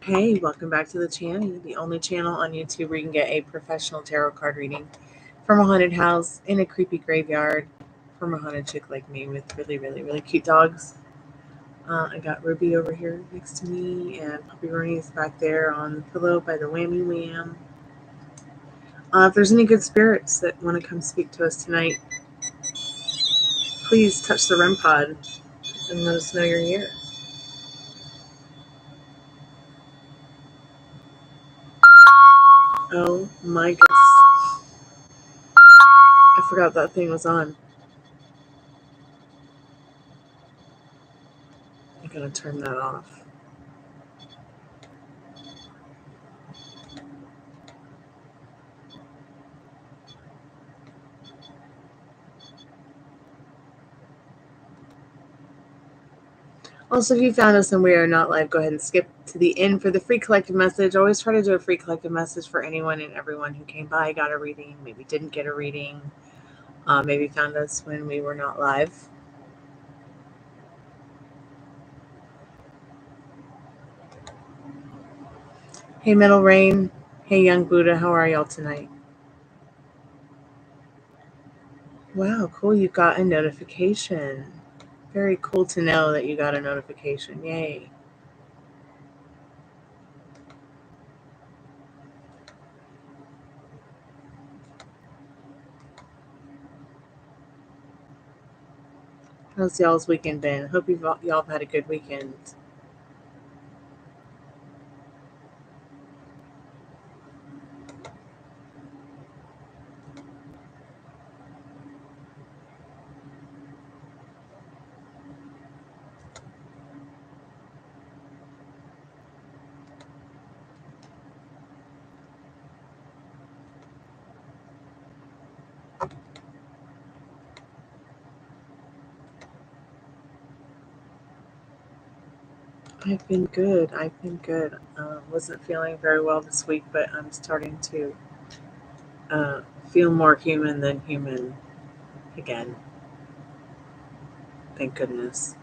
Hey, welcome back to the channel, the only channel on YouTube where you can get a professional tarot card reading from a haunted house in a creepy graveyard from a haunted chick like me with really cute dogs. I got Ruby over here next to me, and Puppy Ronnie's back there on the pillow by the whammy wham. If there's any good spirits that want to come speak to us tonight, please touch the REM pod and let us know you're here. Oh my goodness. I forgot that thing was on. I'm going to turn that off. Also, if you found us and we are not live, go ahead and skip to the end for the free collective message. Always try to do a free collective message for anyone and everyone who came by, got a reading, maybe didn't get a reading, maybe found us when we were not live. Hey, Metal Rain. Hey, Young Buddha. How are y'all tonight? Wow, cool. You got a notification. Very cool to know that you got a notification. Yay. How's y'all's weekend been? Hope y'all have had a good weekend. I've been good. Wasn't feeling very well this week, but I'm starting to feel more human than human again. Thank goodness.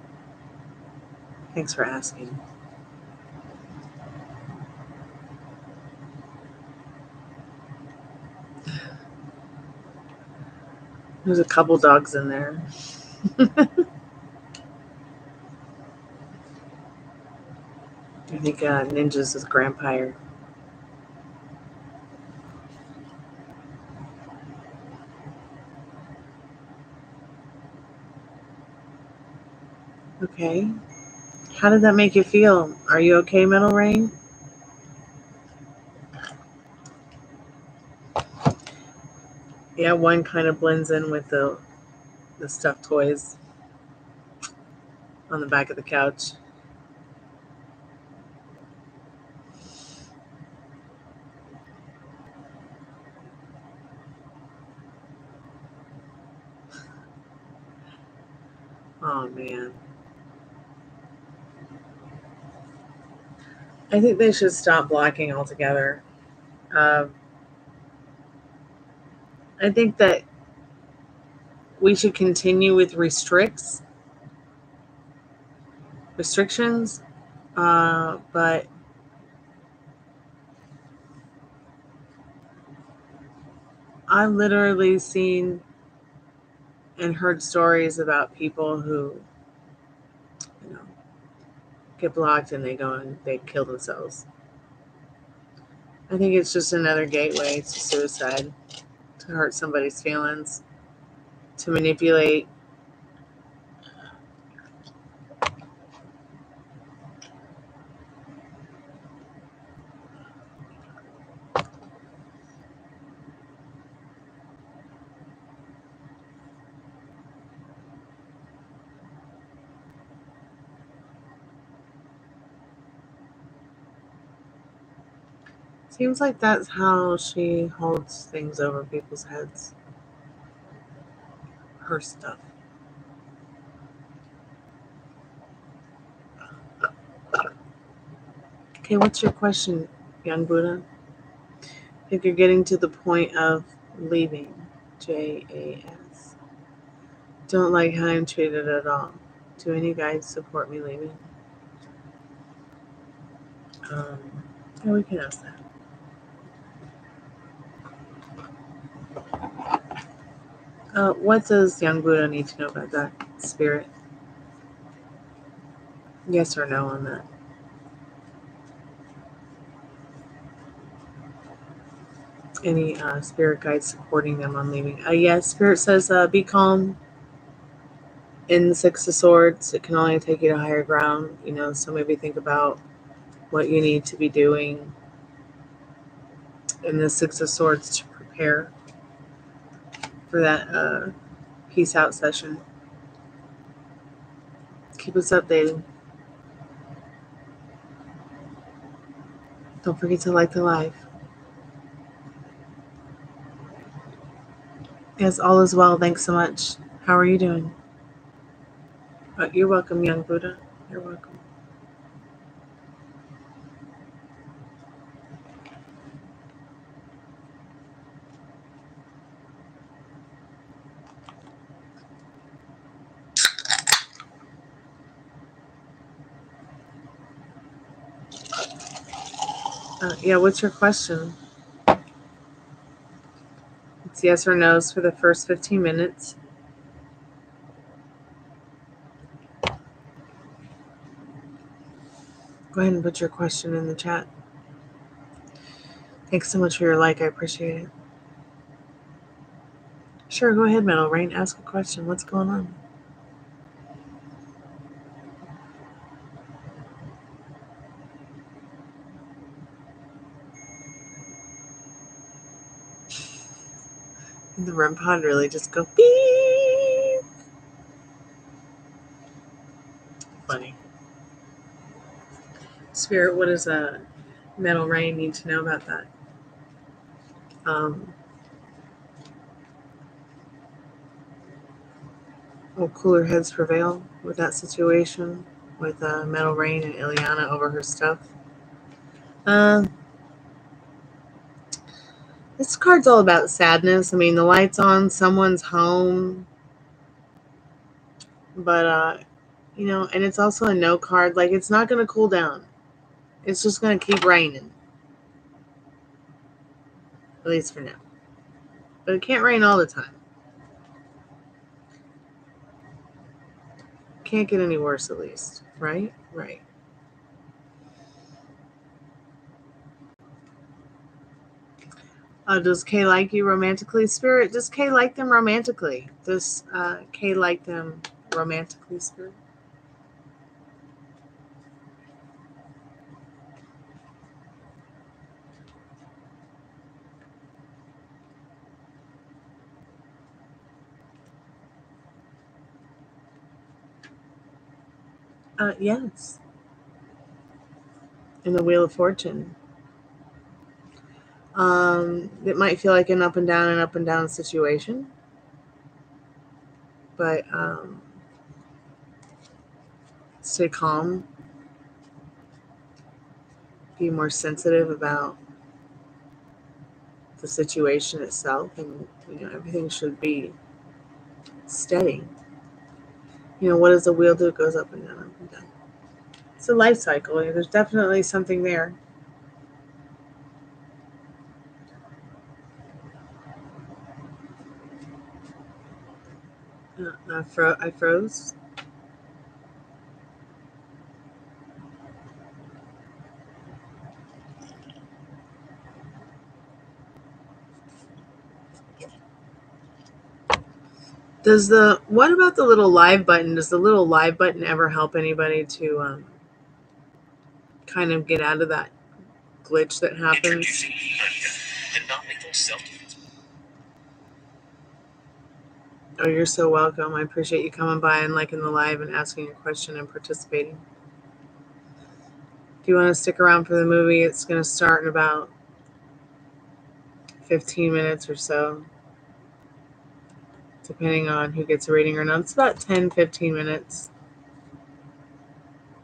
Thanks for asking. There's a couple dogs in there. I think Ninja's is Grandpire. Okay. How did that make you feel? Are you okay, Metal Rain? Yeah, one kind of blends in with the stuffed toys on the back of the couch. Oh, man. I think they should stop blocking altogether. I think that we should continue with restrictions, but I've literally seen and heard stories about people who, get blocked and they go and they kill themselves. I think it's just another gateway to suicide, to hurt somebody's feelings, to manipulate. Seems like that's how she holds things over people's heads. Her stuff. Okay, what's your question, young Buddha? If you're getting to the point of leaving, JAS. Don't like how I'm treated at all. Do any guides support me leaving? Yeah, we can ask that. What does young Buddha need to know about that, Spirit? Yes or no on that? Any spirit guides supporting them on leaving? Yes, Spirit says be calm. In the Six of Swords, it can only take you to higher ground, so maybe think about what you need to be doing in the Six of Swords to prepare for that peace out session. Keep us updated. Don't forget to like the live. Yes, all is well. Thanks so much. How are you doing? You're welcome, young Buddha. You're welcome. Yeah, what's your question? It's yes or no's for the first 15 minutes. Go ahead and put your question in the chat. Thanks so much for your like. I appreciate it. Sure, go ahead, Metal Rain. Ask a question. What's going on? Did the REM pod really just go beep? Funny. Spirit, what does Metal Rain need to know about that? Will cooler heads prevail with that situation with Metal Rain and Ileana over her stuff? This card's all about sadness. I mean, the light's on, someone's home, but and it's also a no card. Like, it's not going to cool down. It's just going to keep raining, at least for now. But it can't rain all the time. Can't get any worse, at least. Right? Right. Does Kay like you romantically, Spirit? Does Kay like them romantically? Does Kay like them romantically, Spirit? Yes. In the Wheel of Fortune. It might feel like an up and down situation. But stay calm. Be more sensitive about the situation itself, and everything should be steady. What does the wheel do? It goes up and down, up and down. It's a life cycle. There's definitely something there. I froze. What about the little live button? Does the little live button ever help anybody to kind of get out of that glitch that happens? Oh, you're so welcome. I appreciate you coming by and liking the live and asking a question and participating. If you want to stick around for the movie, it's going to start in about 15 minutes or so, depending on who gets a reading or not. It's about 10-15 minutes.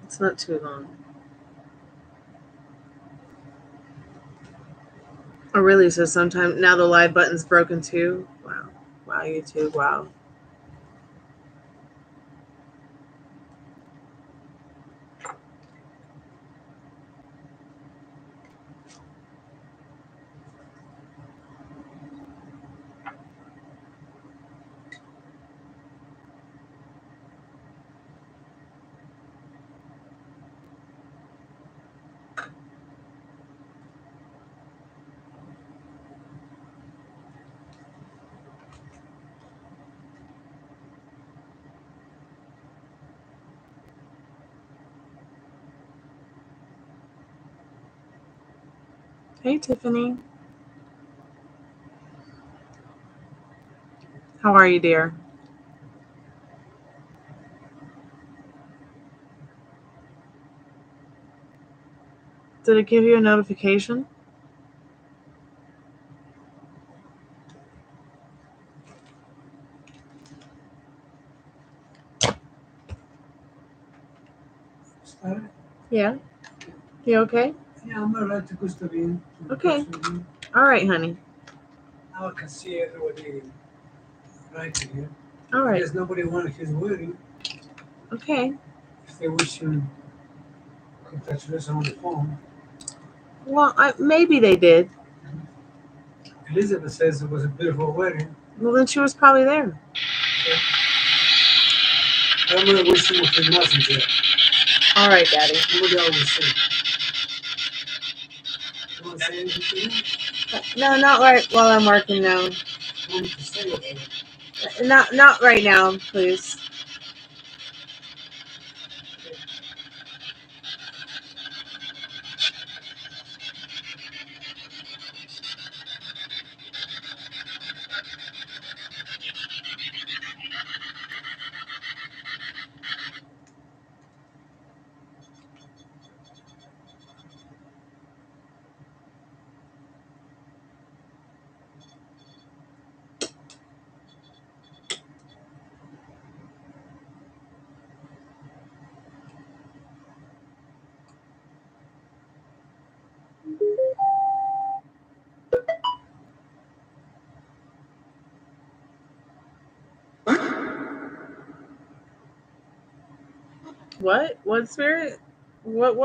It's not too long. Oh, really? So sometimes now the live button's broken too? Wow. Wow, YouTube. Wow. Hey, Tiffany. How are you, dear? Did it give you a notification? Yeah. You okay? Yeah, I'm alright. Okay. All right, honey. Now I can see everybody writing here. All right. There's nobody wanted his wedding. Okay. If they wish him congratulations on the phone. Well, maybe they did. Elizabeth says it was a beautiful wedding. Well, then she was probably there. Okay. I'm gonna wish him if he wasn't there. All right, Daddy. Nobody always say. You want to say anything to him? No, not right while I'm working now. You want me to say it? Not right now, please. What? What spirit? What?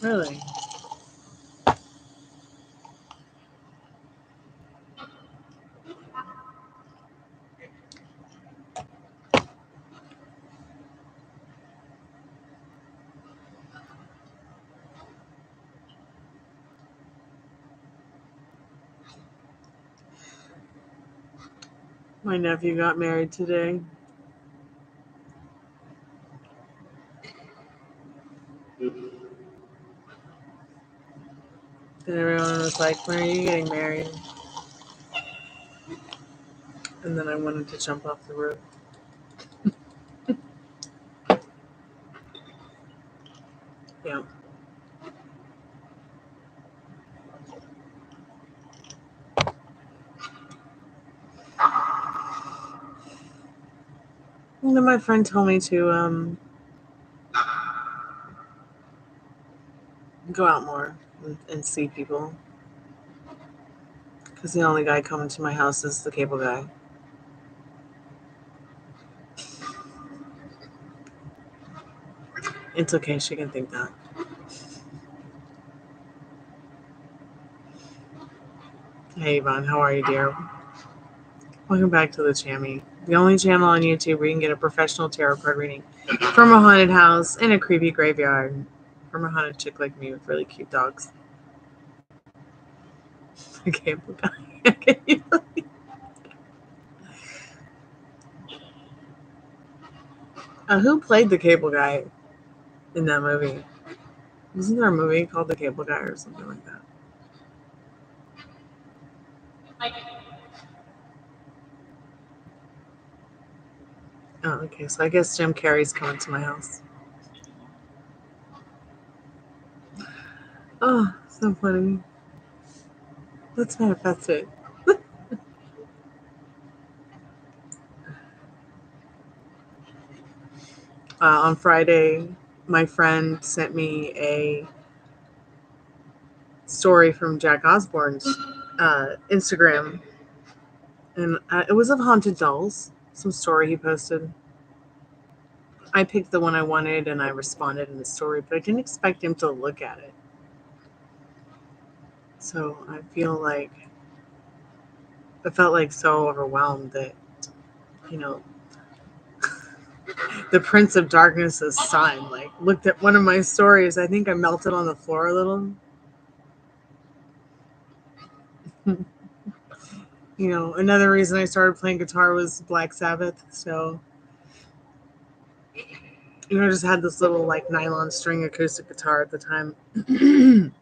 Really? My nephew got married today. And everyone was like, when are you getting married? And then I wanted to jump off the roof. Yeah. And then my friend told me to go out more and see people. Because the only guy coming to my house is the cable guy. It's okay, she can think that. Hey Yvonne, how are you, dear? Welcome back to the Chammy, the only channel on YouTube where you can get a professional tarot card reading from a haunted house in a creepy graveyard from a haunted chick like me with really cute dogs. The cable guy. Can you believe? Who played the cable guy in that movie? Wasn't there a movie called The Cable Guy or something like that? Oh, okay. So I guess Jim Carrey's coming to my house. Oh, so funny. Let's manifest it. On Friday, my friend sent me a story from Jack Osborne's Instagram, and it was of haunted dolls. Some story he posted. I picked the one I wanted and I responded in the story, but I didn't expect him to look at it. So I felt like so overwhelmed that, you know, the Prince of Darkness's son, like, looked at one of my stories. I think I melted on the floor a little. You know, another reason I started playing guitar was Black Sabbath. So, you know, I just had this little like nylon string acoustic guitar at the time. And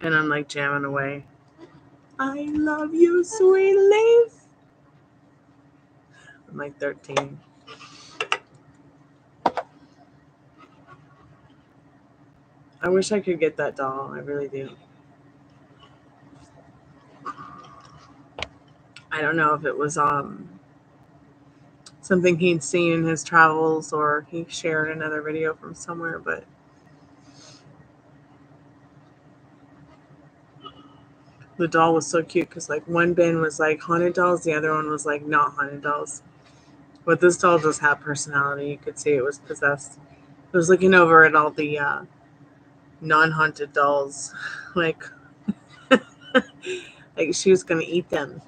I'm like jamming away. I love you, sweet leaf. I'm like 13. I wish I could get that doll. I really do. I don't know if it was something he'd seen in his travels or he shared another video from somewhere, but the doll was so cute because like one bin was like haunted dolls, the other one was like not haunted dolls. But this doll does have personality. You could see it was possessed. I was looking over at all the non-haunted dolls, like like she was gonna eat them.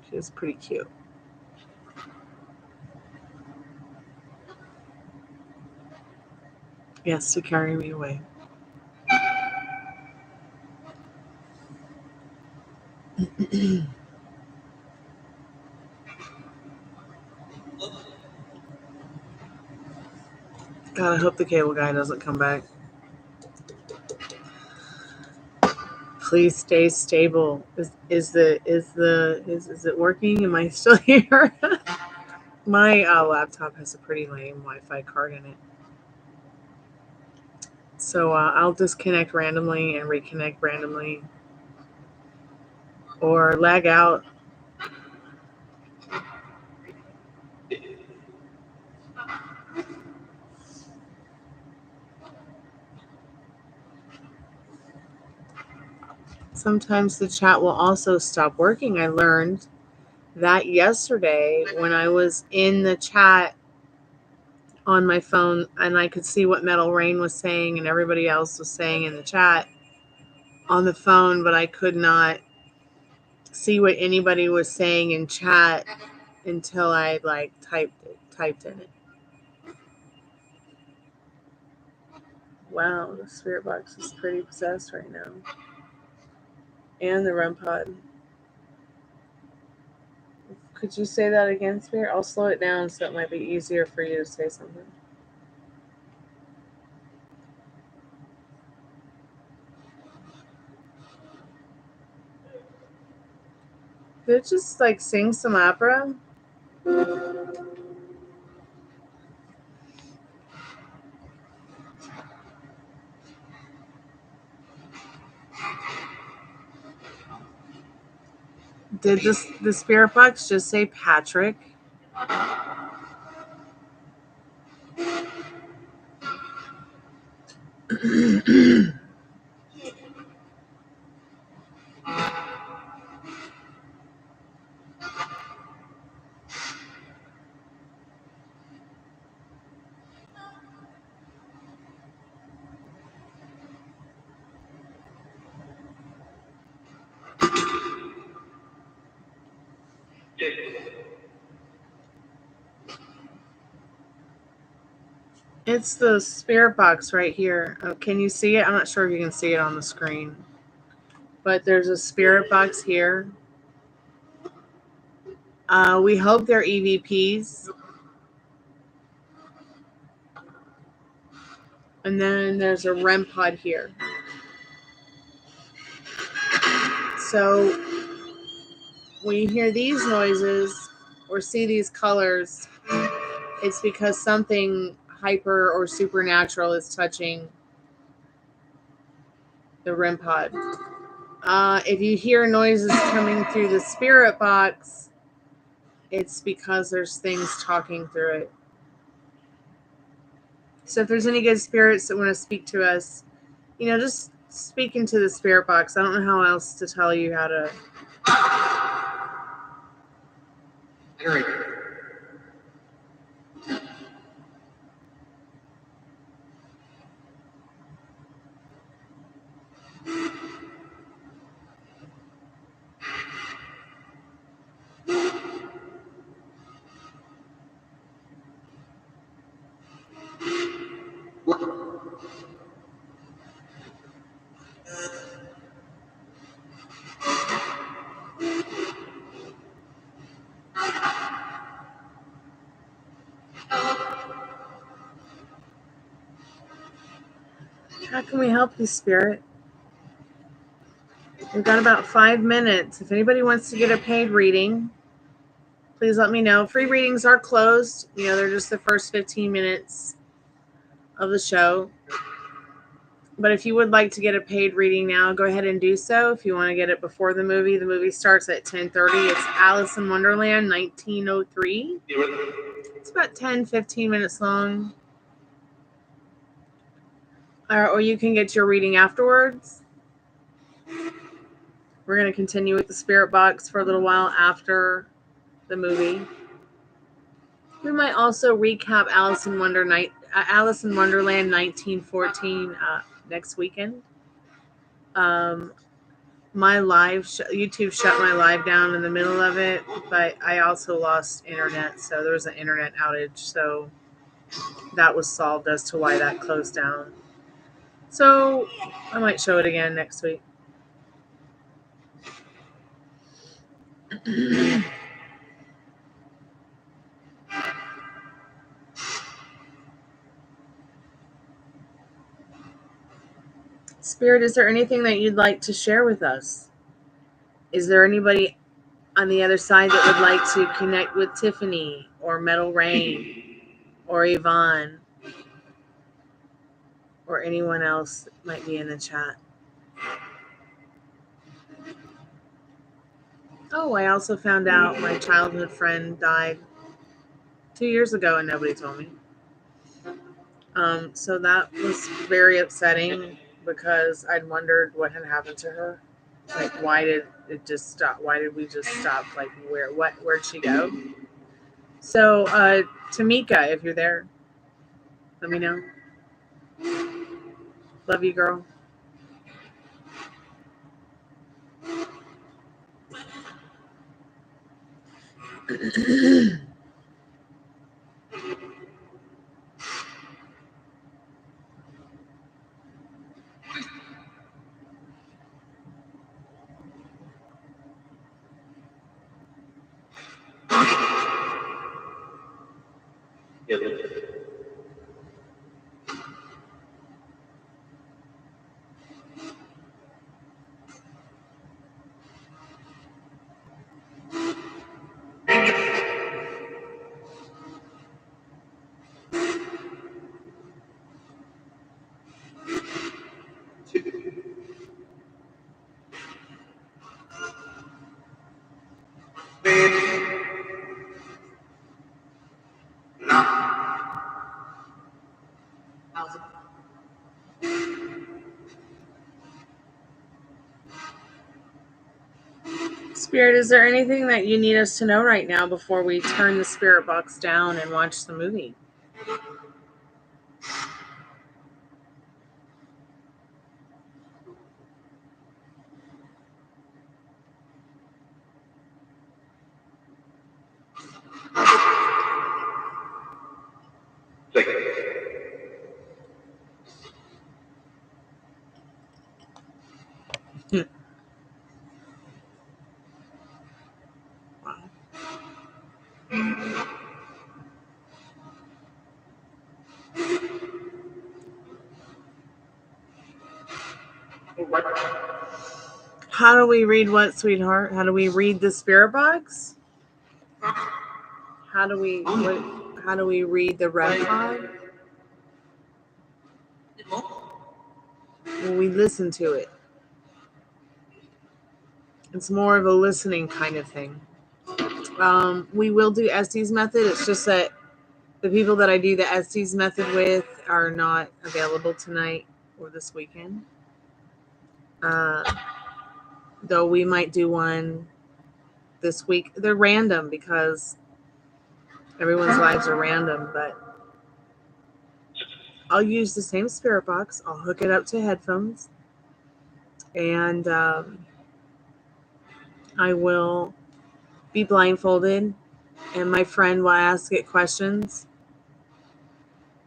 She was pretty cute. Yes, to carry me away. God, I hope the cable guy doesn't come back. Please stay stable. Is it working? Am I still here? My laptop has a pretty lame Wi-Fi card in it. So I'll disconnect randomly and reconnect randomly. Or lag out. Sometimes the chat will also stop working. I learned that yesterday when I was in the chat on my phone and I could see what Metal Rain was saying and everybody else was saying in the chat on the phone, but I could not see what anybody was saying in chat until I like typed in it. Wow, the spirit box is pretty possessed right now. And the REM pod. Could you say that again, Spirit? I'll slow it down so it might be easier for you to say something. Could it just like sing some opera? Did the spirit box just say Patrick? It's the spirit box right here. Oh, can you see it? I'm not sure if you can see it on the screen. But there's a spirit box here. We hope they're EVPs. And then there's a REM pod here. So when you hear these noises or see these colors, it's because something hyper or supernatural is touching the REM pod. If you hear noises coming through the spirit box, it's because there's things talking through it. So if there's any good spirits that want to speak to us, just speak into the spirit box. I don't know how else to tell you how to. How can we help you, Spirit? We've got about 5 minutes. If anybody wants to get a paid reading, please let me know. Free readings are closed. They're just the first 15 minutes of the show. But if you would like to get a paid reading now, go ahead and do so. If you want to get it before the movie starts at 10:30. It's Alice in Wonderland, 1903. It's about 10-15 minutes long. Or you can get your reading afterwards. We're going to continue with the Spirit Box for a little while after the movie. We might also recap Alice in Wonderland 1914 next weekend. My live YouTube shut my live down in the middle of it, but I also lost internet, so there was an internet outage, so that was solved as to why that closed down. So I might show it again next week. Spirit, is there anything that you'd like to share with us? Is there anybody on the other side that would like to connect with Tiffany or Metal Rain or Yvonne or anyone else that might be in the chat? Oh, I also found out my childhood friend died 2 years ago and nobody told me. So that was very upsetting because I'd wondered what had happened to her. Like, why did it just stop? Why did we just stop? Like, where'd she go? So, Tamika, if you're there, let me know. Love you, girl. Spirit, is there anything that you need us to know right now before we turn the Spirit Box down and watch the movie? How do we read what, sweetheart? How do we read the Spirit Box? How do we read the REMpod? Well, we listen to it. It's more of a listening kind of thing. We will do Estes method. It's just that the people that I do the Estes method with are not available tonight or this weekend. Though we might do one this week. They're random because everyone's lives are random, but I'll use the same spirit box. I'll hook it up to headphones, and I will be blindfolded, and my friend will ask it questions.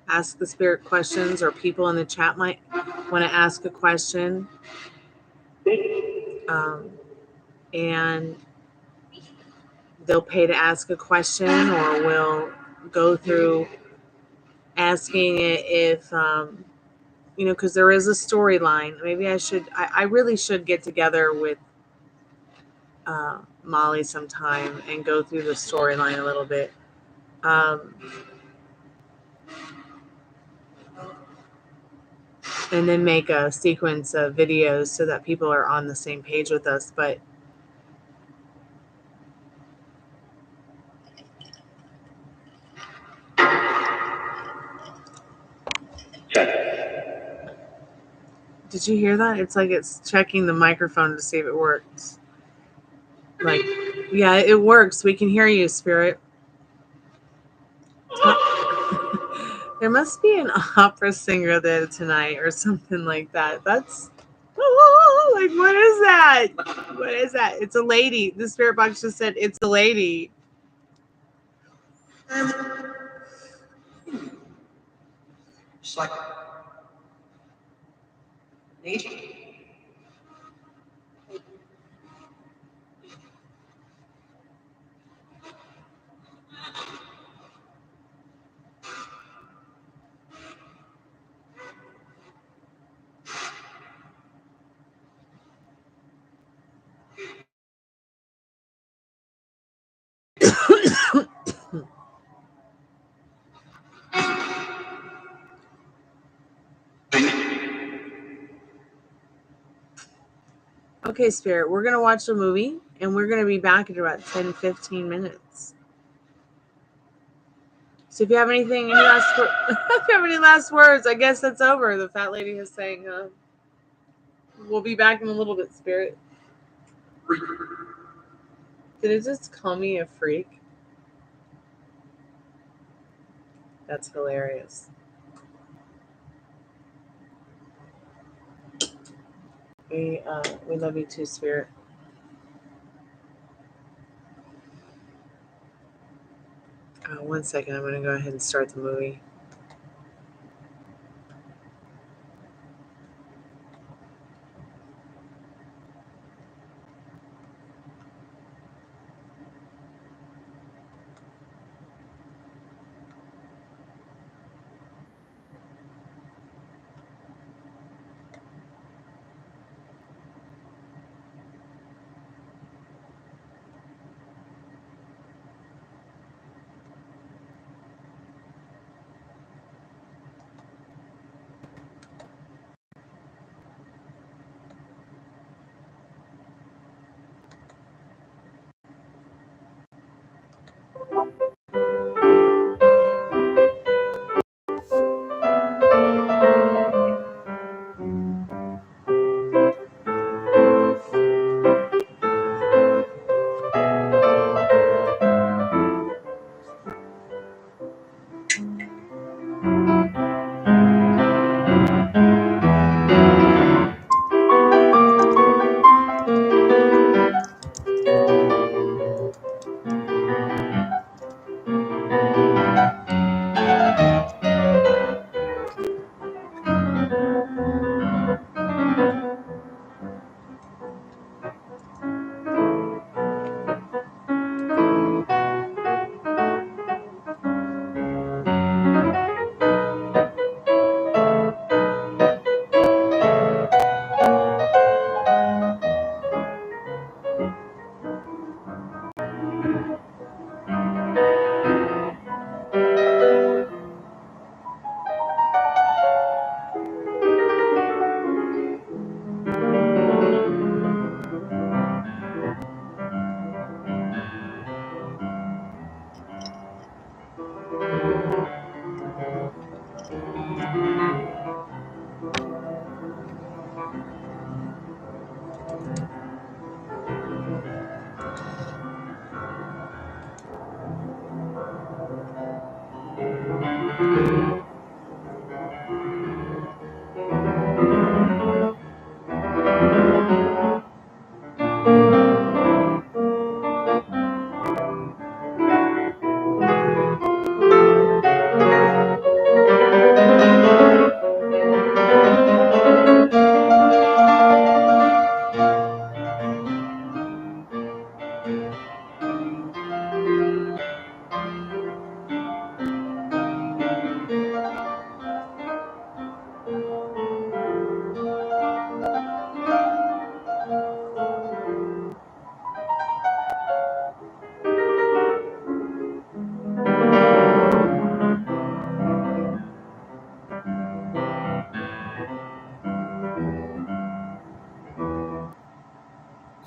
Ask the spirit questions, or people in the chat might want to ask a question. And they'll pay to ask a question, or we'll go through asking it if, because there is a storyline. Maybe I really should get together with Molly sometime and go through the storyline a little bit. And then make a sequence of videos so that people are on the same page with us. But did you hear that? It's like it's checking the microphone to see if it works. Like, yeah, it works. We can hear you, Spirit. There must be an opera singer there tonight or something like that. That's like, what is that? What is that? It's a lady. The spirit box just said it's a lady. It's like nature. Okay, Spirit, we're going to watch a movie, and we're going to be back in about 10-15 minutes. So if you have any last words, I guess that's over. The fat lady is saying, we'll be back in a little bit, Spirit. Did it just call me a freak? That's hilarious. We love you too, Spirit. One second, I'm going to go ahead and start the movie.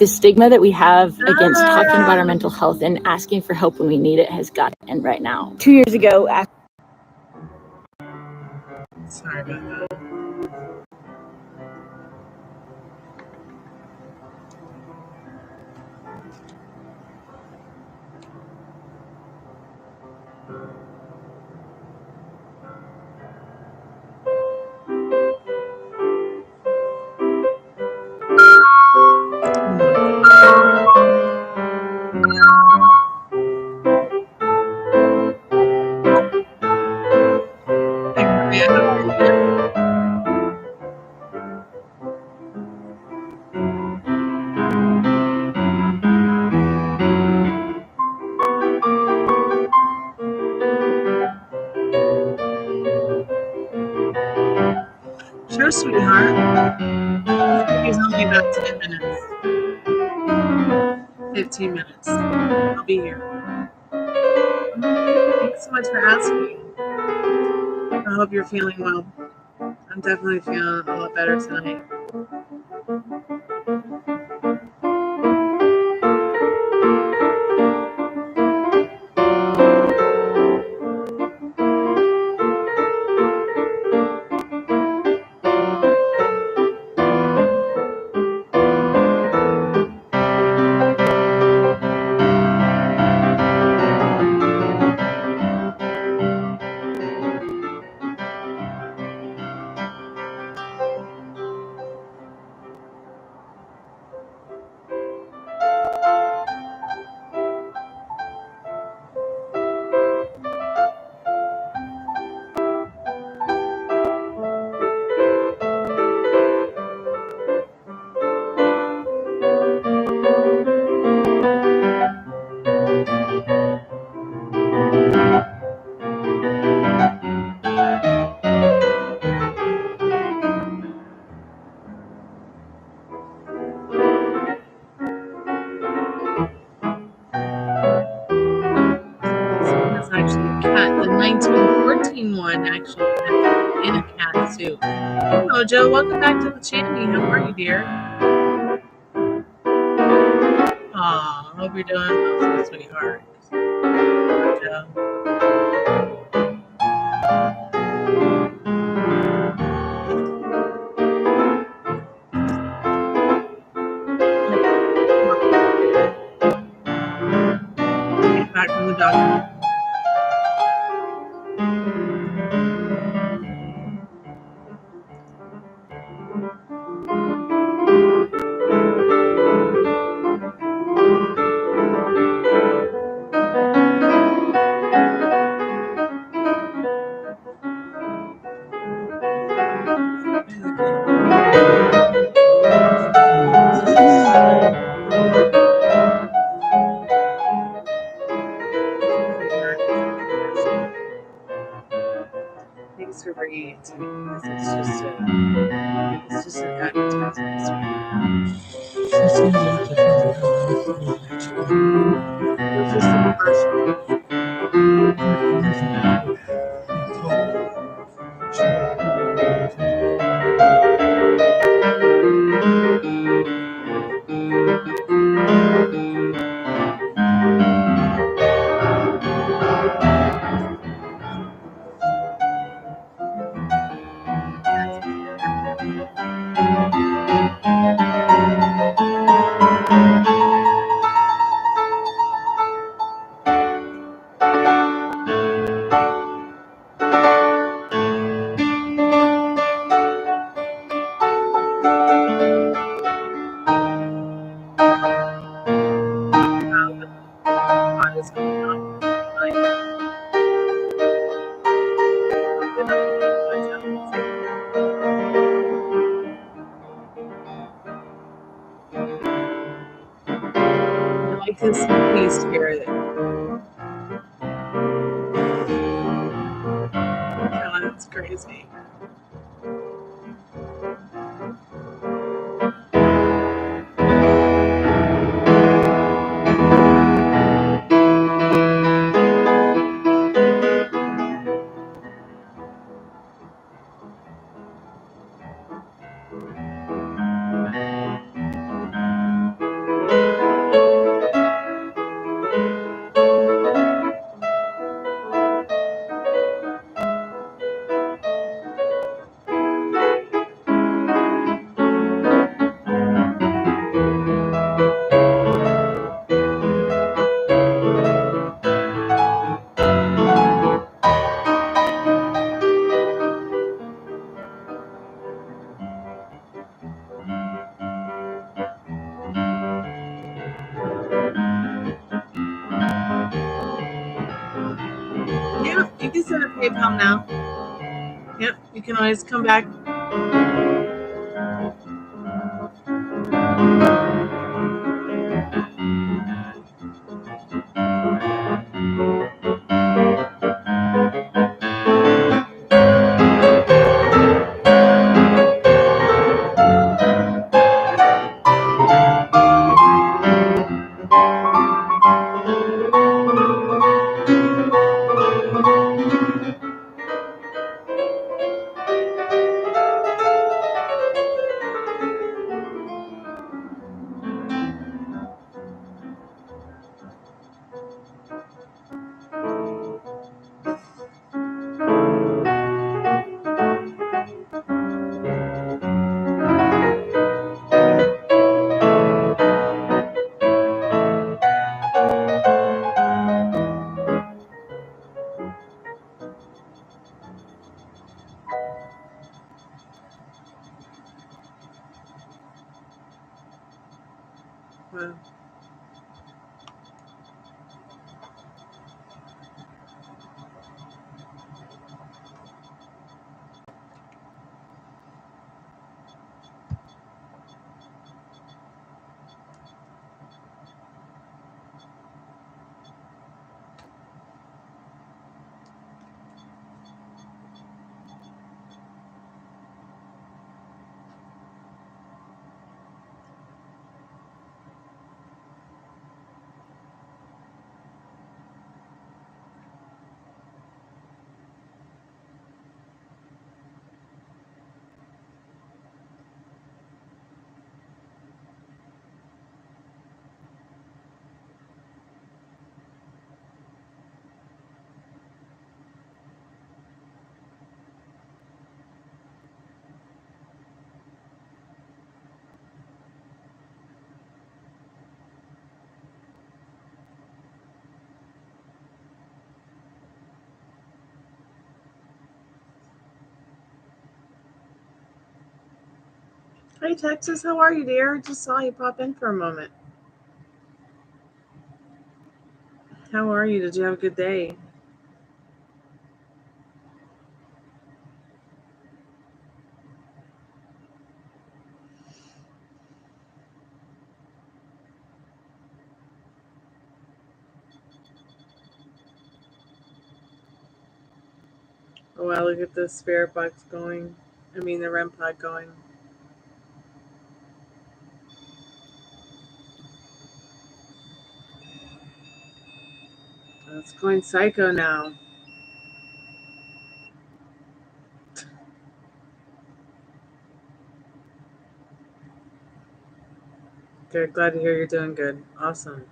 the stigma that we have against talking about our mental health and asking for help when we need it has got to end right now. 2 years ago, Sorry about that. Sure, sweetheart. It's only about 10 minutes. 15 minutes. I'll be here. Thanks so much for asking. I hope you're feeling well. I'm definitely feeling a lot better tonight. Actually a cat. The 1914 one actually has in a cat suit. Hello, Joe. Welcome back to the channel. How are you, dear? Aw, hope you're doing well, sweetheart. Joe. Get back from the doctor. Thanks for bringing it to me. It's just a guidance process. It's just a commercial. Like this, please hear it. God, that's crazy. You can send a PayPal now. Yep, you can always come back. Wow. Hey, Texas, how are you, dear? Just saw you pop in for a moment. How are you? Did you have a good day? Oh, wow, look at the spirit box going. I mean, the REM pod going. Oh, it's going psycho now. Good. Glad to hear you're doing good. Awesome.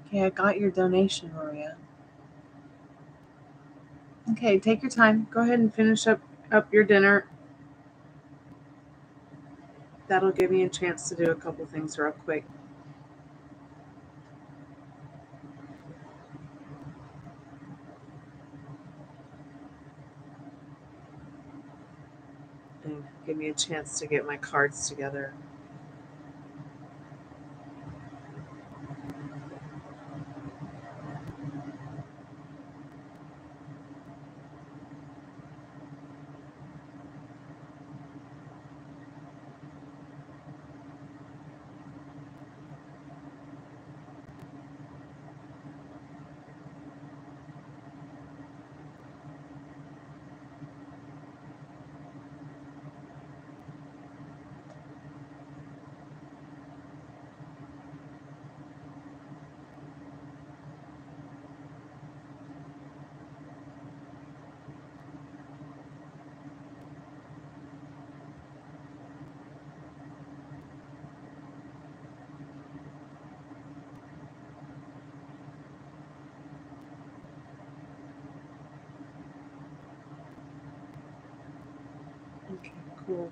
Okay, I got your donation, Maria. Okay, take your time. Go ahead and finish up your dinner. That'll give me a chance to do a couple things real quick. And give me a chance to get my cards together. Cool.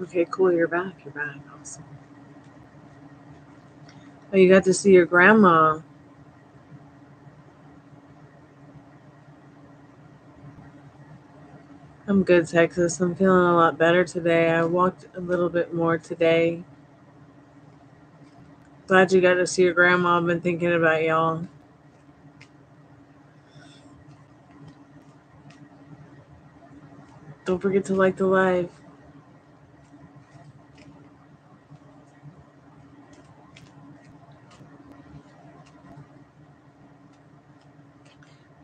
Okay, cool. You're back. You're back. Awesome. Oh, you got to see your grandma. I'm good, Texas. I'm feeling a lot better today. I walked a little bit more today. Glad you got to see your grandma. I've been thinking about y'all. Don't forget to like the live.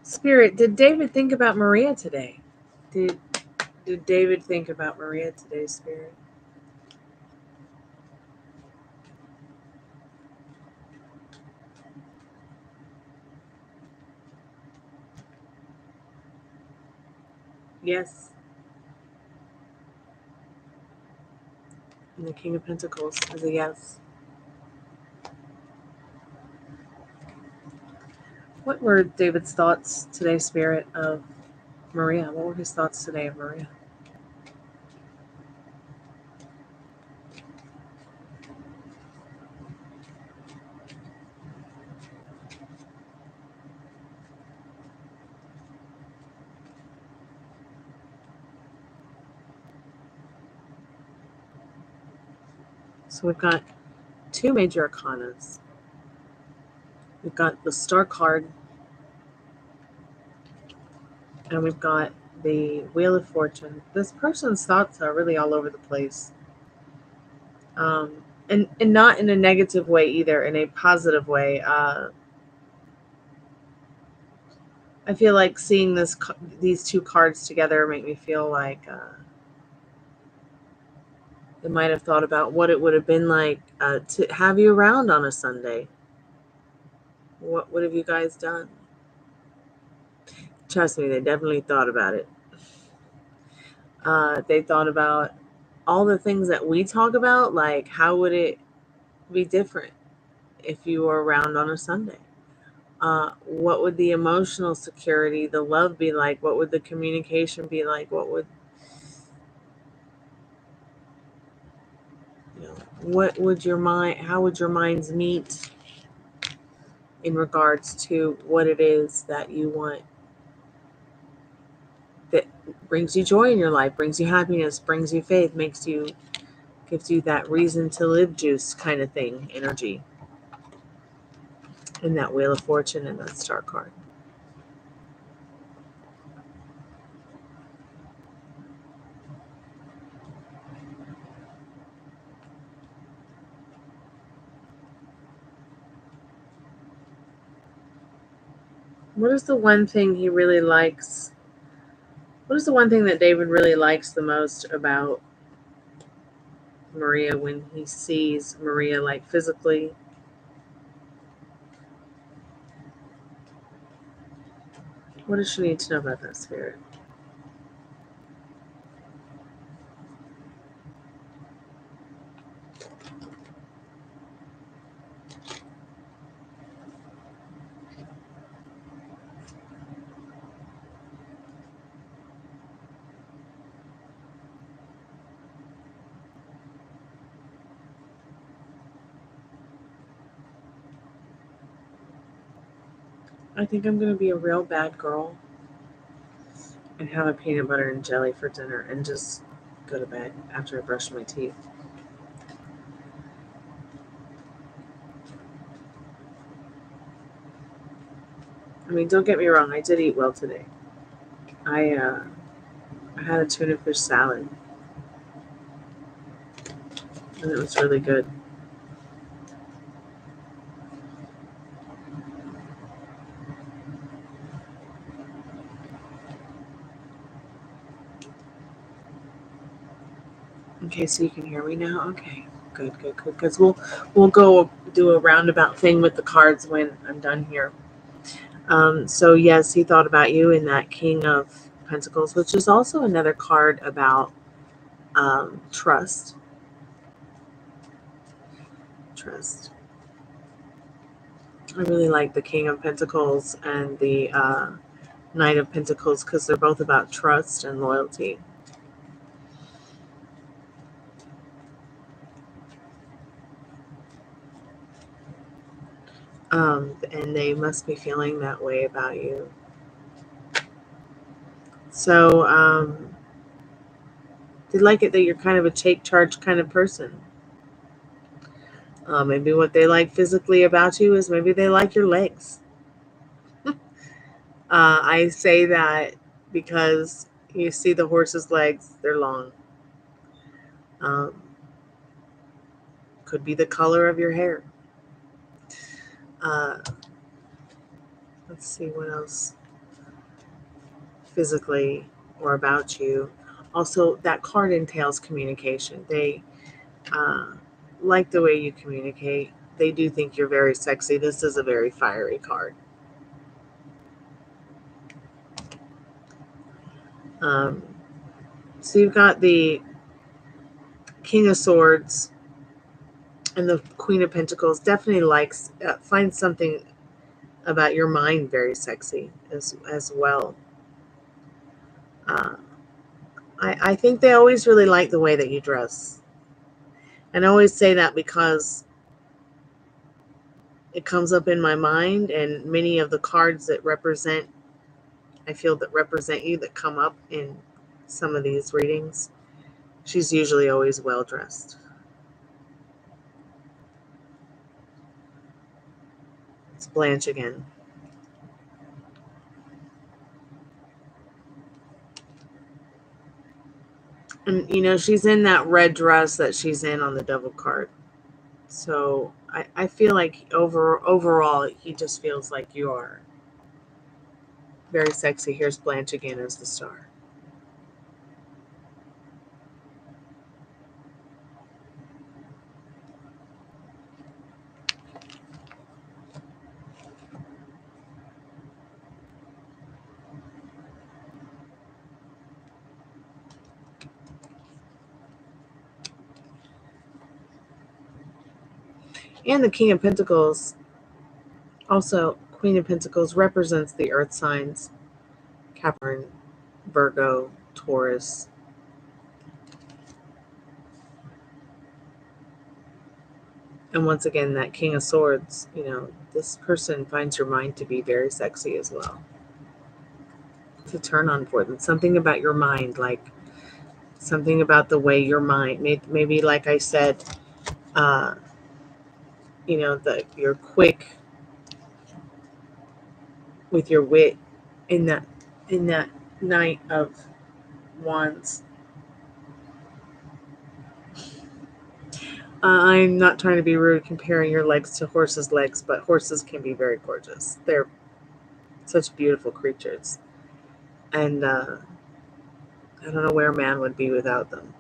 Spirit, did David think about Maria today? Did David think about Maria today, Spirit? Yes. And the King of Pentacles is a yes. What were David's thoughts today, Spirit, of Maria? What were his thoughts today of Maria? So we've got two major arcanas. We've got the Star card, and we've got the Wheel of Fortune. This person's thoughts are really all over the place. And not in a negative way either, in a positive way. I feel like seeing these two cards together make me feel like they might have thought about what it would have been like to have you around on a Sunday. What have you guys done? Trust me, they definitely thought about it. They thought about all the things that we talk about, like how would it be different if you were around on a Sunday? What would the emotional security, the love be like? What would the communication be like? What would your mind, how would your minds meet in regards to what it is that you want, that brings you joy in your life, brings you happiness, brings you faith, gives you that reason to live juice kind of thing, energy, in that Wheel of Fortune and that Star card. What is the one thing he really likes? What is the one thing that David really likes the most about Maria when he sees Maria, like physically? What does she need to know about that, Spirit? I think I'm going to be a real bad girl and have a peanut butter and jelly for dinner and just go to bed after I brush my teeth. I mean, don't get me wrong, I did eat well today. I had a tuna fish salad, and it was really good. Okay, so you can hear me now? Okay, good. Because we'll go do a roundabout thing with the cards when I'm done here. So yes, he thought about you in that King of Pentacles, which is also another card about trust. Trust. I really like the King of Pentacles and the Knight of Pentacles because they're both about trust and loyalty. And they must be feeling that way about you. So they like it that you're kind of a take charge kind of person. Maybe what they like physically about you is maybe they like your legs. I say that because you see the horse's legs, they're long. Could be the color of your hair. Let's see what else physically or about you. Also, that card entails communication. They like the way you communicate. They do think you're very sexy. This is a very fiery card. So you've got the King of Swords and the Queen of Pentacles. Definitely likes, finds something about your mind very sexy as well. I think they always really like the way that you dress. And I always say that because it comes up in my mind, and many of the cards that represent, I feel that represent you, that come up in some of these readings, she's usually always well dressed. It's Blanche again. And, you know, she's in that red dress that she's in on the Devil card. So I feel like overall, he just feels like you are very sexy. Here's Blanche again as the star. And the King of Pentacles, also Queen of Pentacles, represents the earth signs: Capricorn, Virgo, Taurus. And once again, that King of Swords, you know, this person finds your mind to be very sexy as well. To turn on for them. Something about your mind, like something about the way your mind, maybe like I said, you know, that you're quick with your wit in that Knight of Wands. I'm not trying to be rude comparing your legs to horses' legs, but horses can be very gorgeous. They're such beautiful creatures. And I don't know where man would be without them.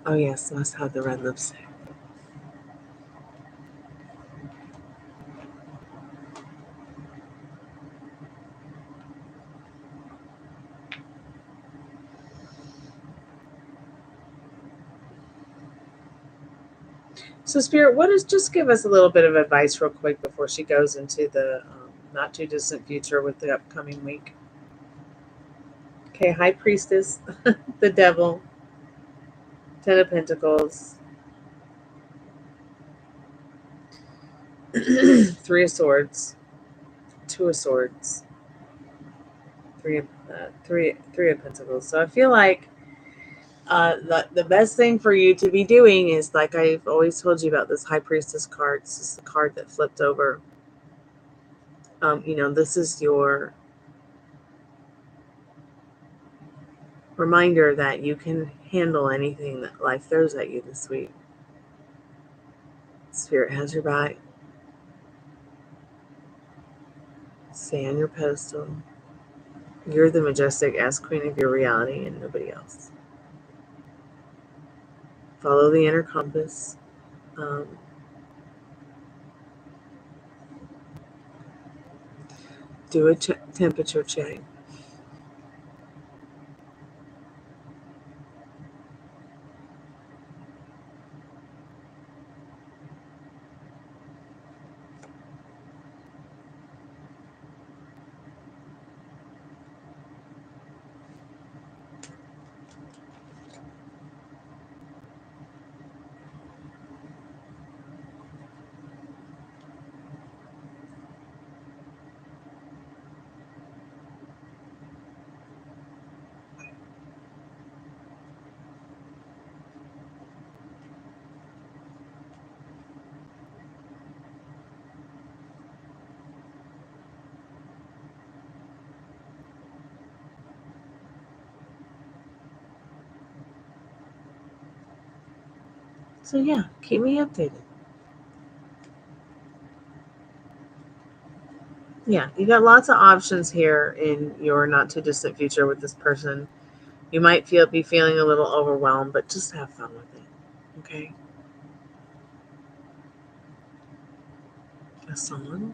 Oh yes, must have the red lipstick. So Spirit, just give us a little bit of advice real quick before she goes into the not too distant future with the upcoming week. Okay, High Priestess, the Devil, Ten of Pentacles, Three of Swords, Two of Swords, three of Pentacles. So I feel like the best thing for you to be doing is, like I've always told you about this High Priestess card. This is the card that flipped over. This is your reminder that you can handle anything that life throws at you this week. Spirit has your back. Stay on your pedestal. You're the majestic ass queen of your reality and nobody else. Follow the inner compass. Do a temperature check. So yeah, keep me updated. Yeah, you got lots of options here in your not too distant future with this person. You might be feeling a little overwhelmed, but just have fun with it. Okay? A song.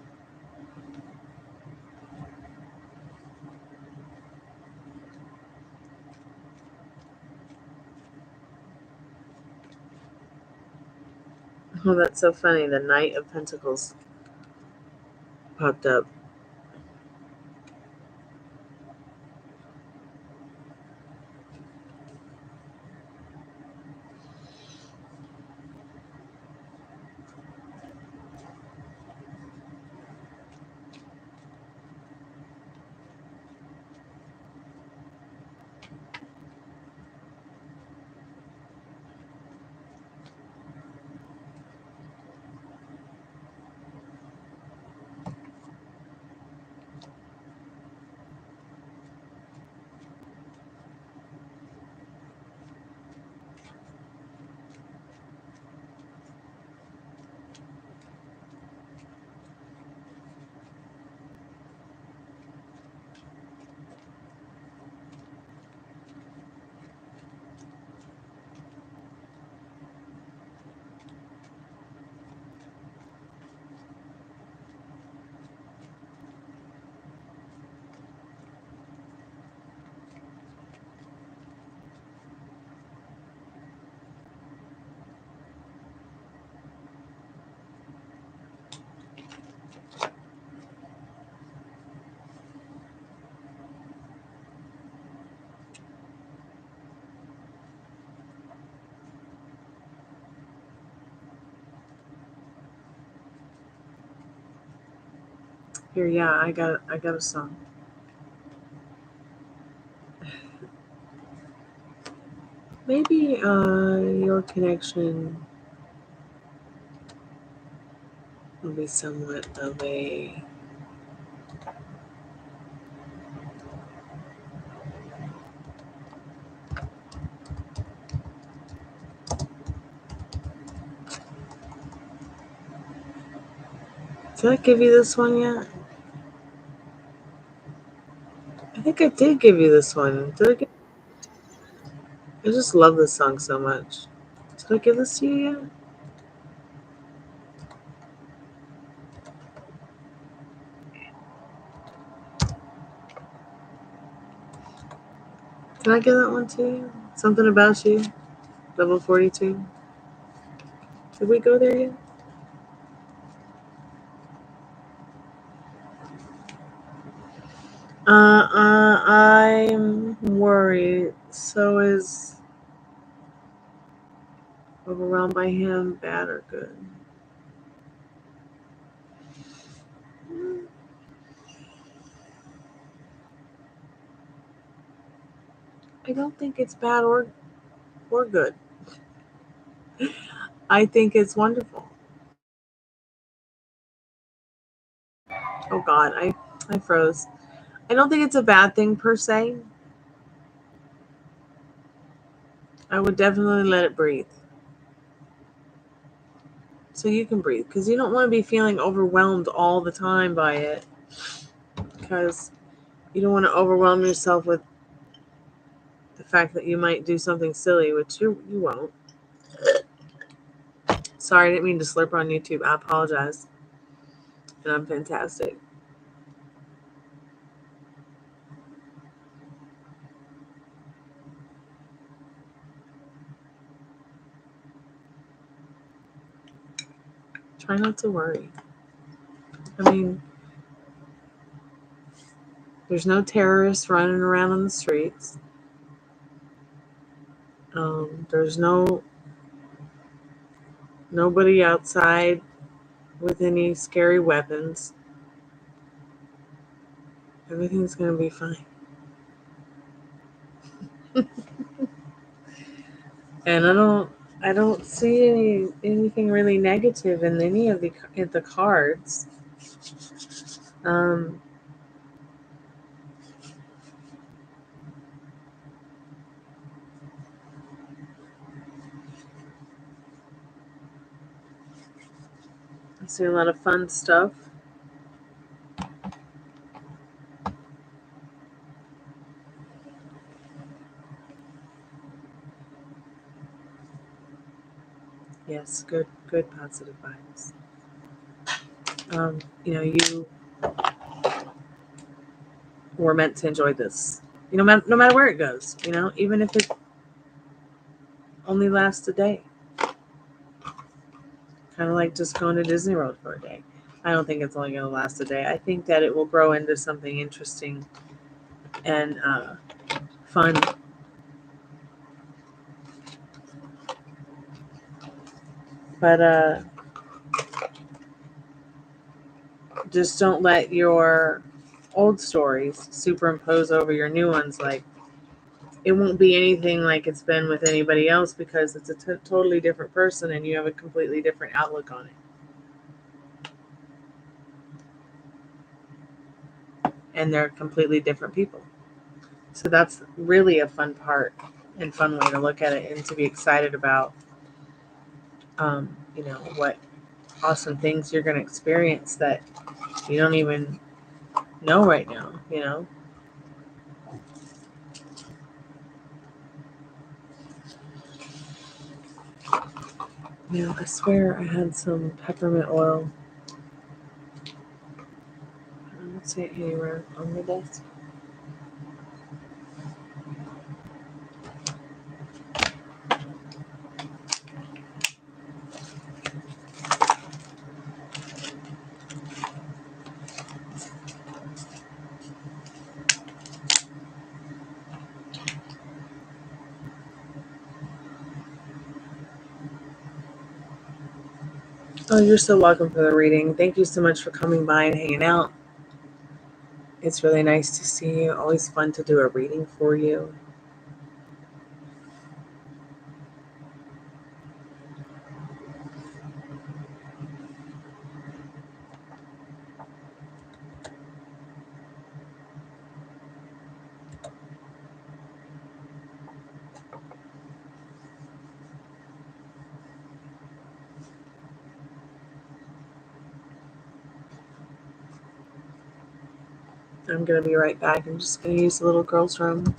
Oh, that's so funny. The Knight of Pentacles popped up. Here, yeah, I got a song. Maybe your connection will be somewhat of a Did I give you this one yet? I think I did give you this one. I just love this song so much. Did I give this to you yet? Did I give that one to you? Something About You, level 42. Did we go there yet? I'm worried. So is overwhelmed by him, bad or good? I don't think it's bad or good. I think it's wonderful. Oh God, I froze. I don't think it's a bad thing per se. I would definitely let it breathe. So you can breathe, because you don't want to be feeling overwhelmed all the time by it, because you don't want to overwhelm yourself with the fact that you might do something silly, which you won't. Sorry, I didn't mean to slurp on YouTube. I apologize. And I'm fantastic. Try not to worry. I mean, there's no terrorists running around on the streets. There's nobody outside with any scary weapons. Everything's gonna be fine. And I don't see anything really negative in any of the cards. I see a lot of fun stuff. Yes, good positive vibes. You were meant to enjoy this. No matter where it goes. Even if it only lasts a day. Kind of like just going to Disney World for a day. I don't think it's only going to last a day. I think that it will grow into something interesting and fun. But just don't let your old stories superimpose over your new ones. Like, it won't be anything like it's been with anybody else, because it's a totally different person and you have a completely different outlook on it. And they're completely different people. So that's really a fun part and fun way to look at it, and to be excited about, what awesome things you're going to experience that you don't even know right now. I swear I had some peppermint oil. I don't see it anywhere on the desk. Oh, you're so welcome for the reading. Thank you so much for coming by and hanging out. It's really nice to see you. Always fun to do a reading for you. I'm going to be right back. I'm just going to use the little girl's room.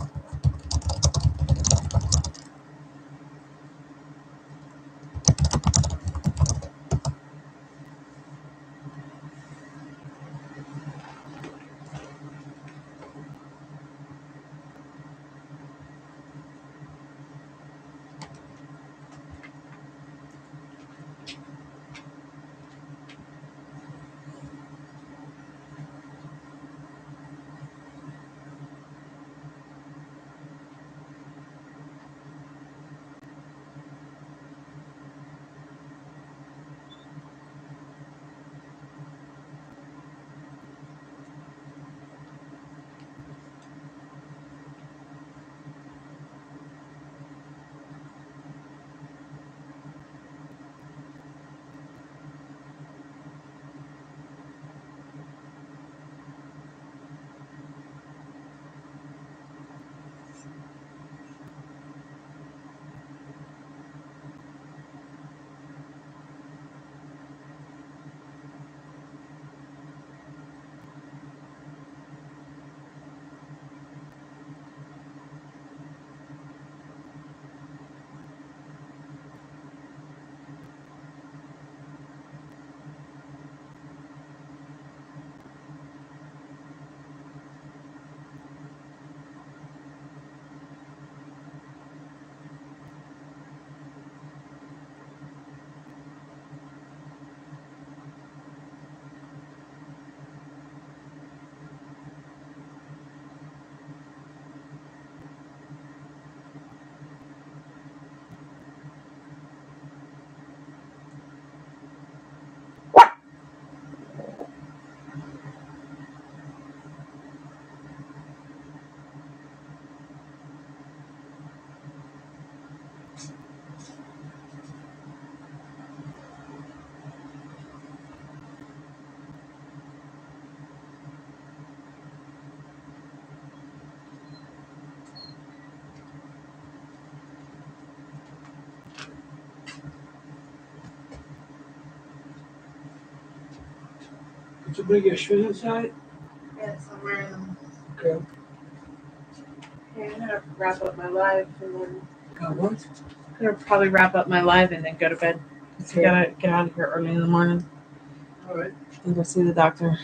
Did you bring your shoes inside? Yes, I'm wearing them. Okay. Okay, I'm gonna wrap up my live and then What? I'm gonna probably wrap up my live and then go to bed. So Okay. gotta get out of here early in the morning All right. and go see the doctor.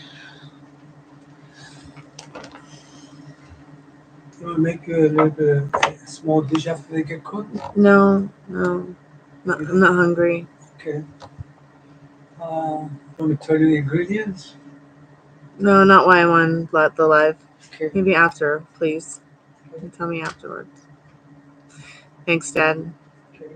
You want to make a little bit of a small dish after they get cooked? No, I'm not hungry. Okay. Let me tell you the ingredients. No, not why I won the live. Okay. Maybe after, please. You can tell me afterwards. Thanks, Dad. Okay.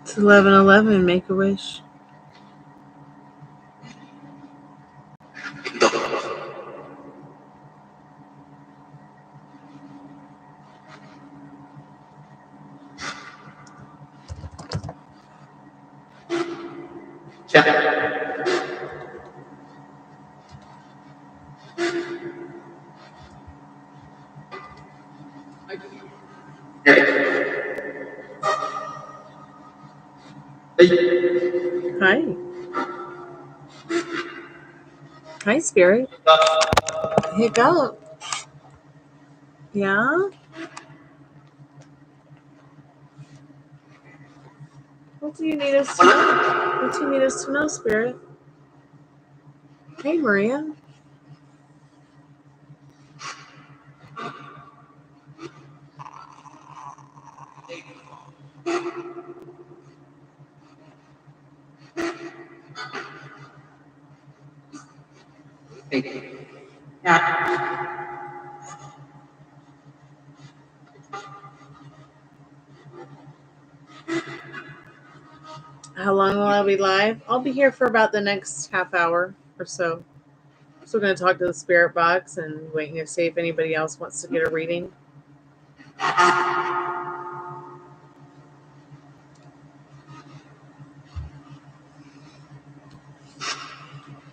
It's 11:11. Make a wish. Hi. Hi, Spirit. Hiccup. Yeah? What do you need us to know? What do you need us to know, Spirit? Hey, Maria. How long will I be live? I'll be here for about the next half hour or so. So we're going to talk to the spirit box and waiting to see if anybody else wants to get a reading.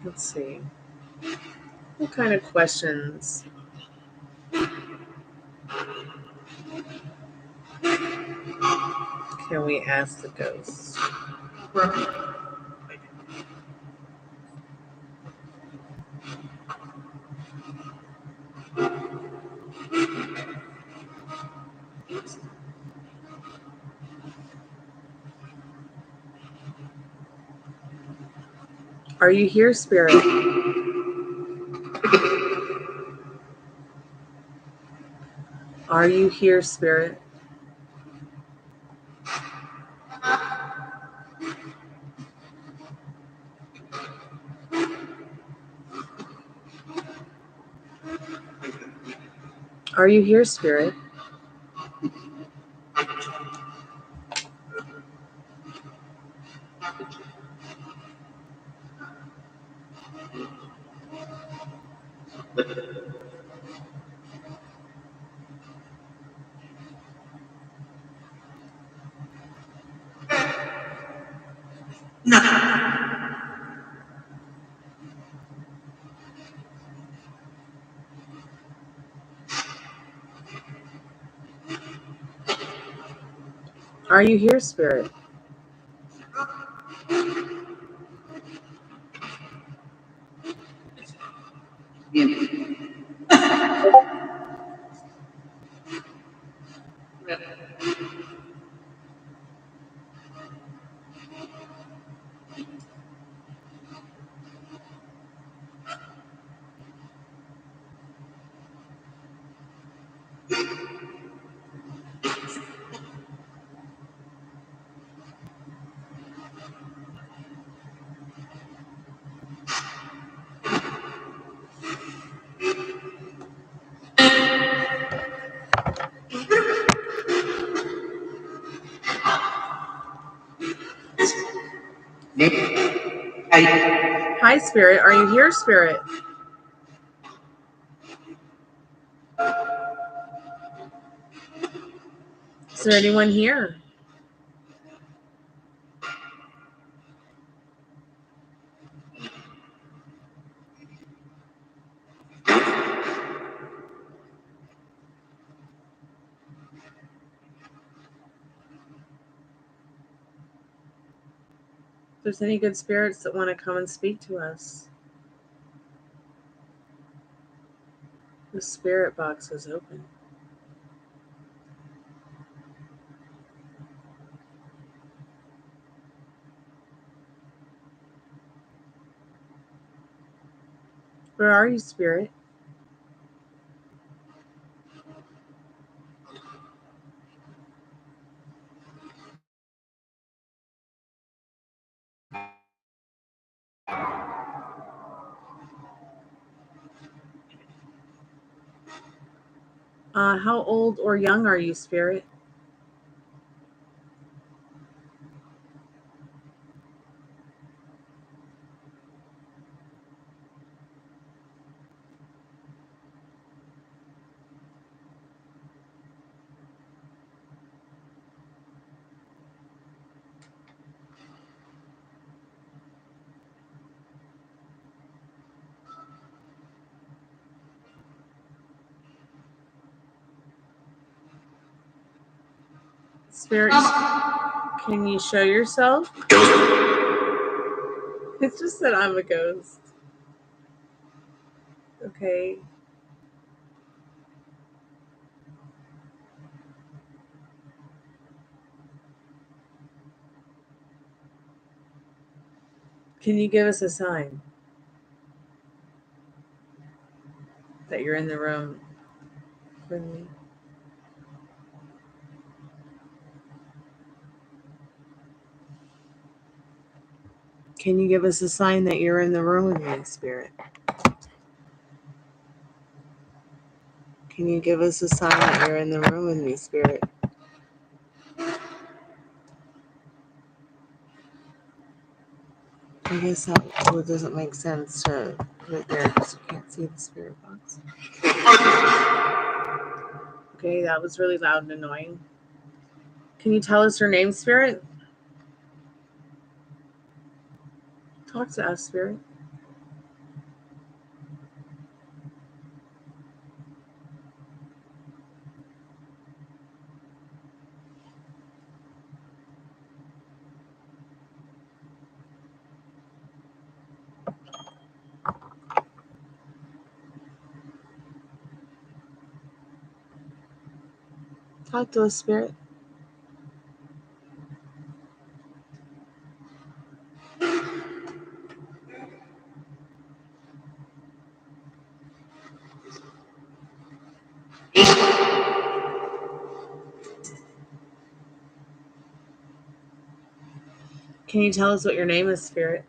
Let's see. What kind of questions can we ask the ghosts? Are you here, Spirit? Are you here, Spirit? Are you here, Spirit? Are you here, Spirit? Hi, Spirit. Are you here, Spirit? Is there anyone here? If there's any good spirits that want to come and speak to us, the spirit box is open. Where are you, Spirit? How old or young are you, Spirit? Spirit, can you show yourself? It's just that I'm a ghost. Okay. Can you give us a sign that you're in the room with me? Can you give us a sign that you're in the room with me, Spirit? Can you give us a sign that you're in the room with me, Spirit? I guess that doesn't make sense to put it there because you can't see the spirit box. Okay, that was really loud and annoying. Can you tell us your name, Spirit? Talk to us, Spirit. Talk to us, Spirit. Can you tell us what your name is, Spirit?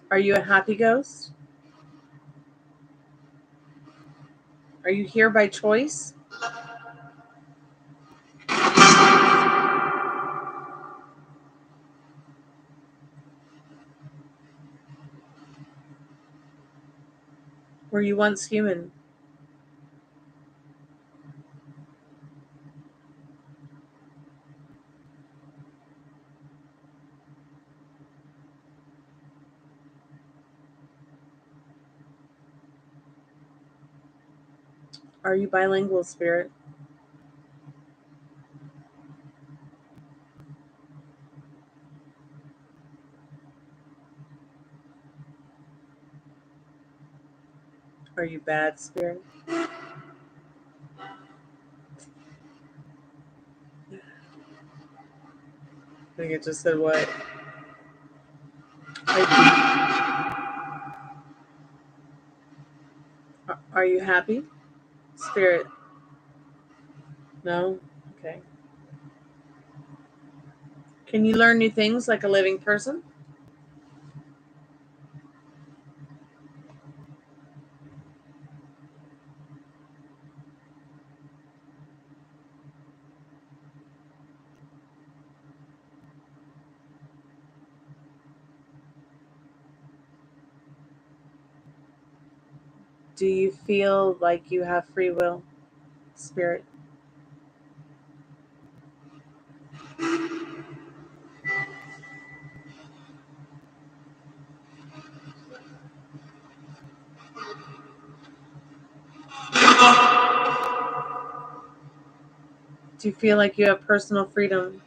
Are you a happy ghost? Are you here by choice? Were you once human? Are you bilingual, Spirit? Are you bad, Spirit? I think it just said what? Are you happy, Spirit? No? Okay. Can you learn new things like a living person? Do you feel like you have free will, Spirit? Do you feel like you have personal freedom?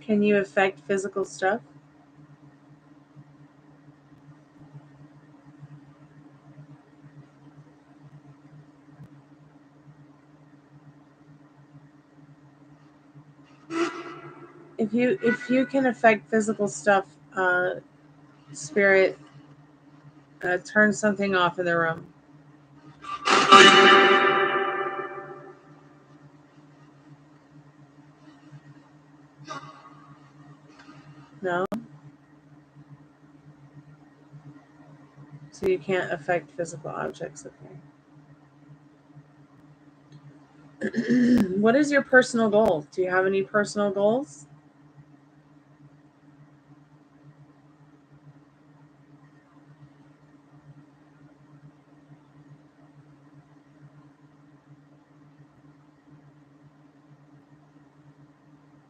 Can you affect physical stuff? If you can affect physical stuff, Spirit, turn something off in the room. No? So you can't affect physical objects, okay. What is your personal goal? Do you have any personal goals?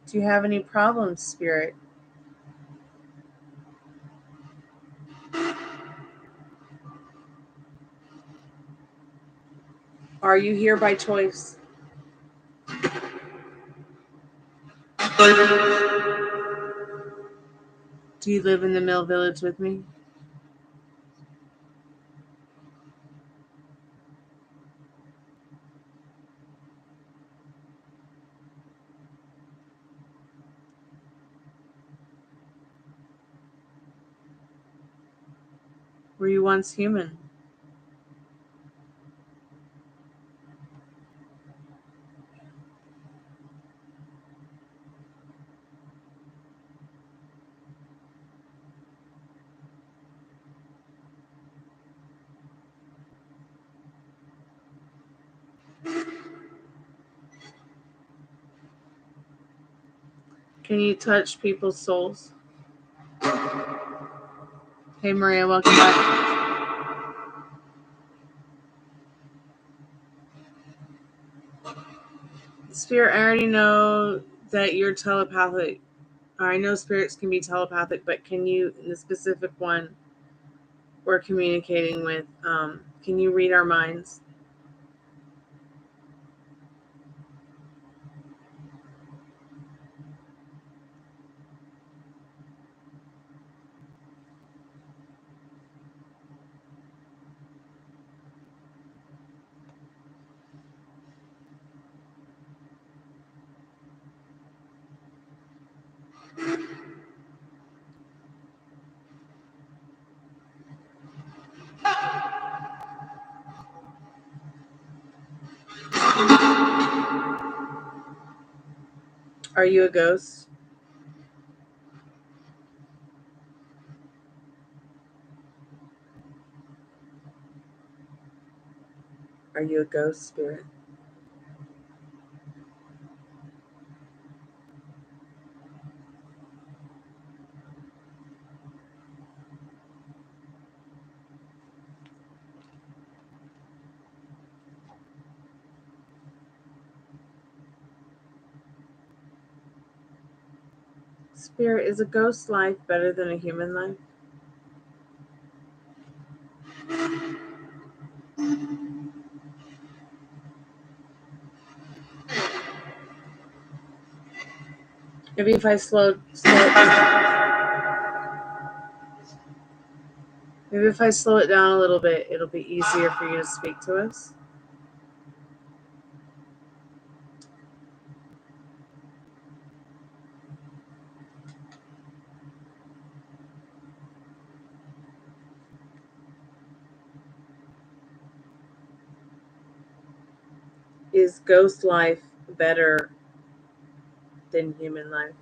Do you have any problems, Spirit? Are you here by choice? Do you live in the Mill Village with me? Were you once human? Can you touch people's souls? Hey Maria, welcome back. Spirit, I already know that you're telepathic. I know spirits can be telepathic, but can you, in the specific one we're communicating with, can you read our minds? Are you a ghost? Are you a ghost, Spirit? Spirit, is a ghost life better than a human life? Maybe if I slow it down a little bit, it'll be easier for you to speak to us. Is ghost life better than human life?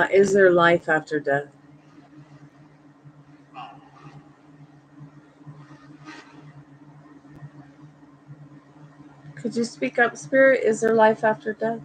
Is there life after death? Could you speak up, Spirit? Is there life after death?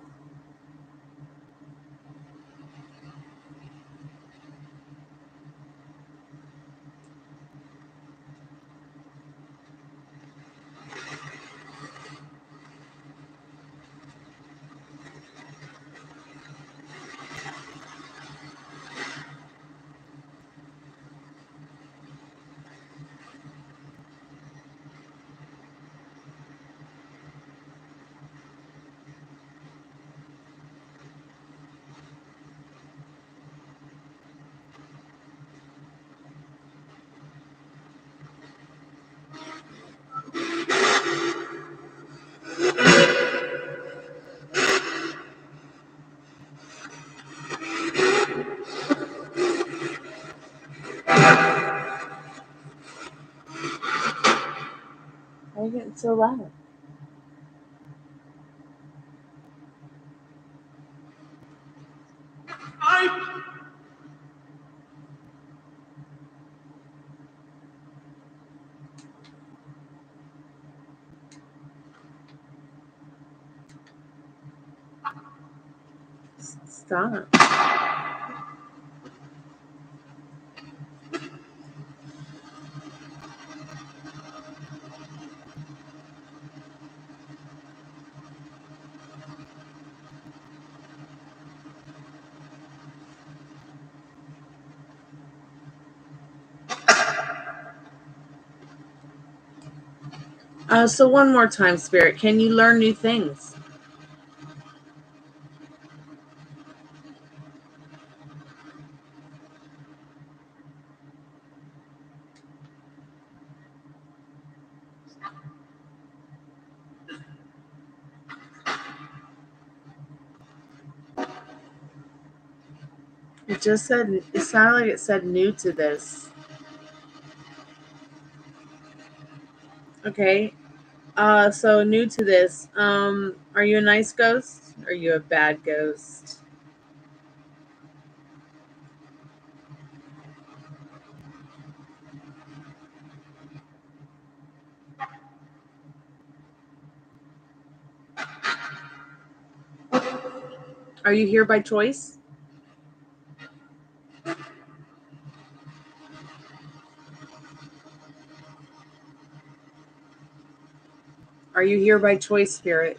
Why are you getting so loud? Stop. So one more time, Spirit, can you learn new things? It sounded like it said new to this. Okay. So new to this. Are you a nice ghost? Or are you a bad ghost? Are you here by choice? Are you here by choice, Spirit?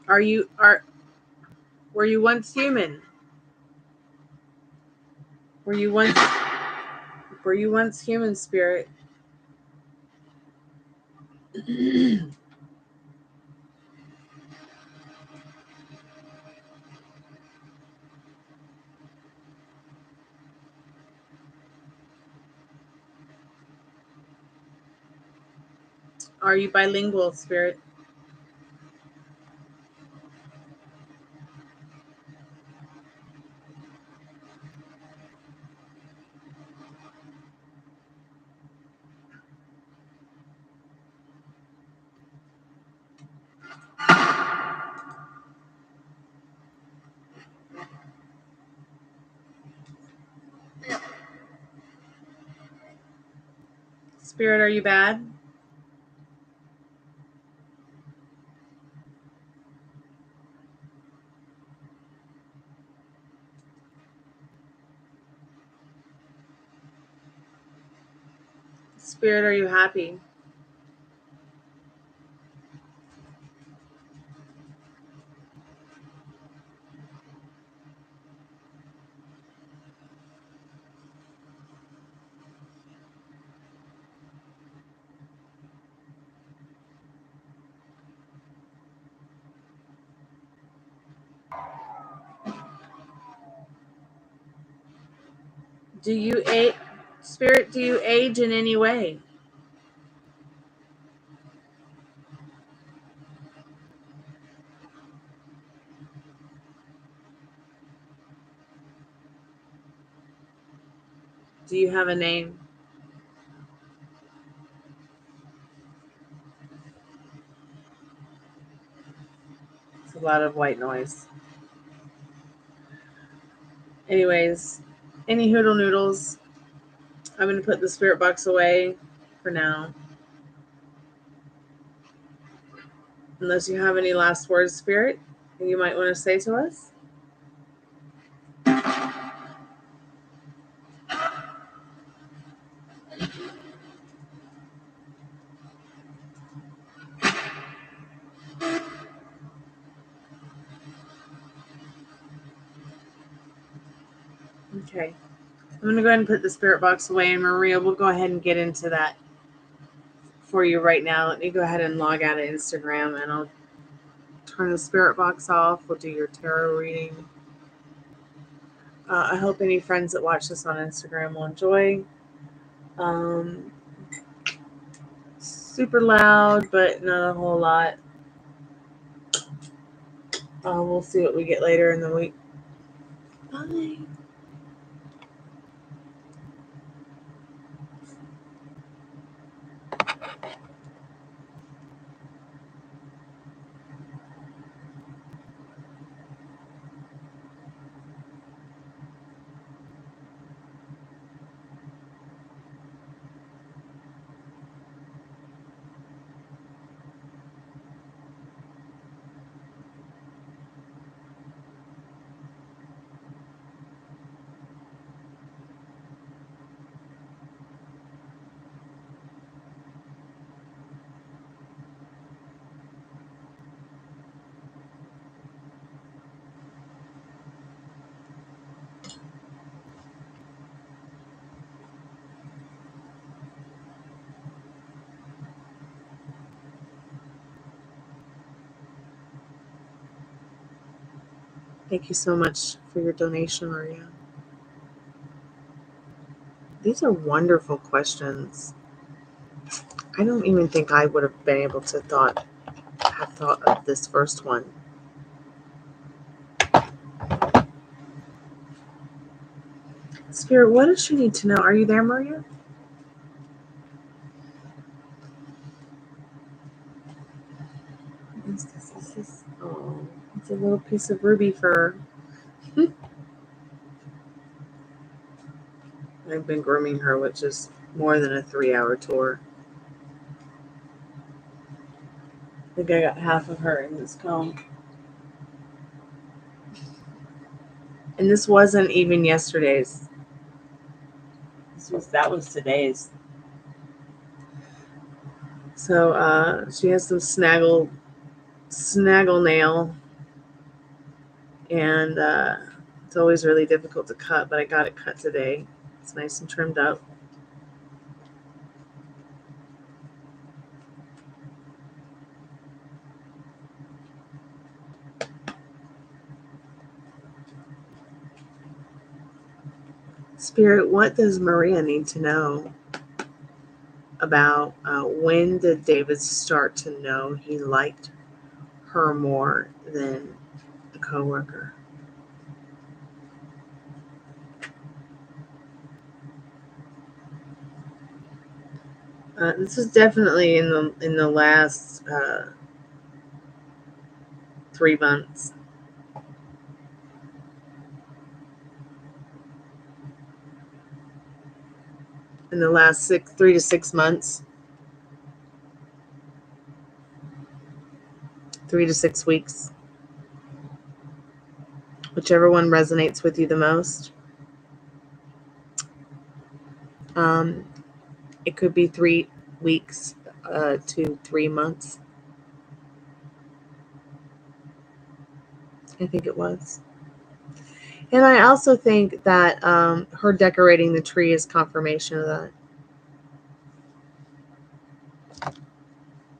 Were you once human? Were you once human, Spirit? Are you bilingual, Spirit? Spirit, are you bad? Spirit, are you happy? Spirit, do you age in any way? Do you have a name? It's a lot of white noise. Anyways, any hoodle noodles? I'm going to put the spirit box away for now. Unless you have any last words, Spirit, that you might want to say to us. Okay. I'm going to go ahead and put the spirit box away, and Maria will go ahead and get into that for you right now. Let me go ahead and log out of Instagram, and I'll turn the spirit box off. We'll do your tarot reading. I hope any friends that watch this on Instagram will enjoy. Super loud, but not a whole lot. We'll see what we get later in the week. Bye. Thank you so much for your donation, Maria. These are wonderful questions. I don't even think I would have been able to have thought of this first one. Spirit, what does she need to know? Are you there, Maria? What is this? Is this? Oh, it's a little piece of ruby fur. I've been grooming her, which is more than a 3-hour tour. I think I got half of her in this comb. And this wasn't even yesterday's. That was today's. So she has some snaggle nail, and it's always really difficult to cut, but I got it cut today. It's nice and trimmed up. Spirit, what does Maria need to know about when did David start to know he liked her more than a coworker? This is definitely in the last 3 months. In the last 3 to 6 months. 3 to 6 weeks. Whichever one resonates with you the most. It could be 3 weeks to 3 months. I think it was. And I also think that her decorating the tree is confirmation of that.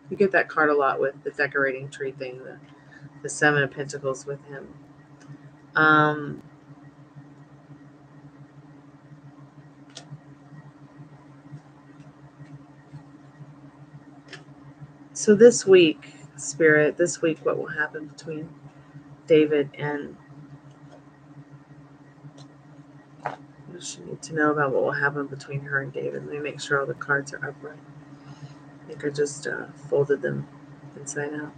You get that card a lot with the decorating tree thing, the 7 of Pentacles with him. So this week, Spirit, what will happen between David and... What does she need to know about what will happen between her and David? Let me make sure all the cards are upright. I think I just folded them inside out.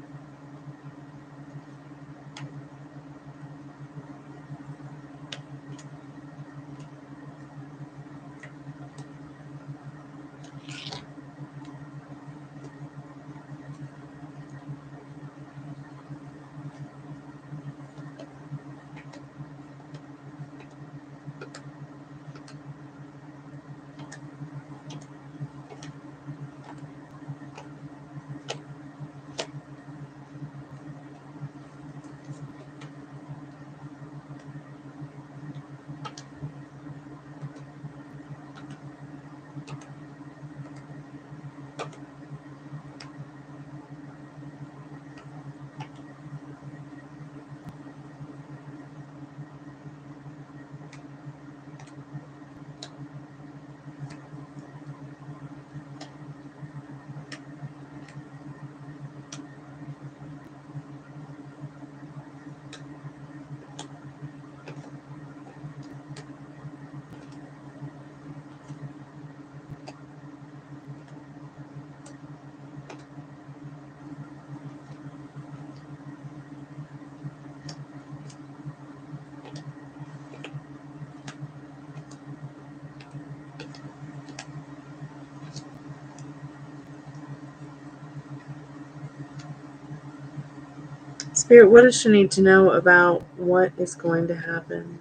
Spirit, what does she need to know about what is going to happen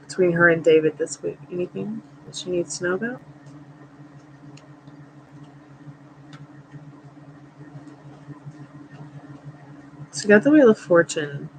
between her and David this week? Anything that she needs to know about? So you got the Wheel of Fortune.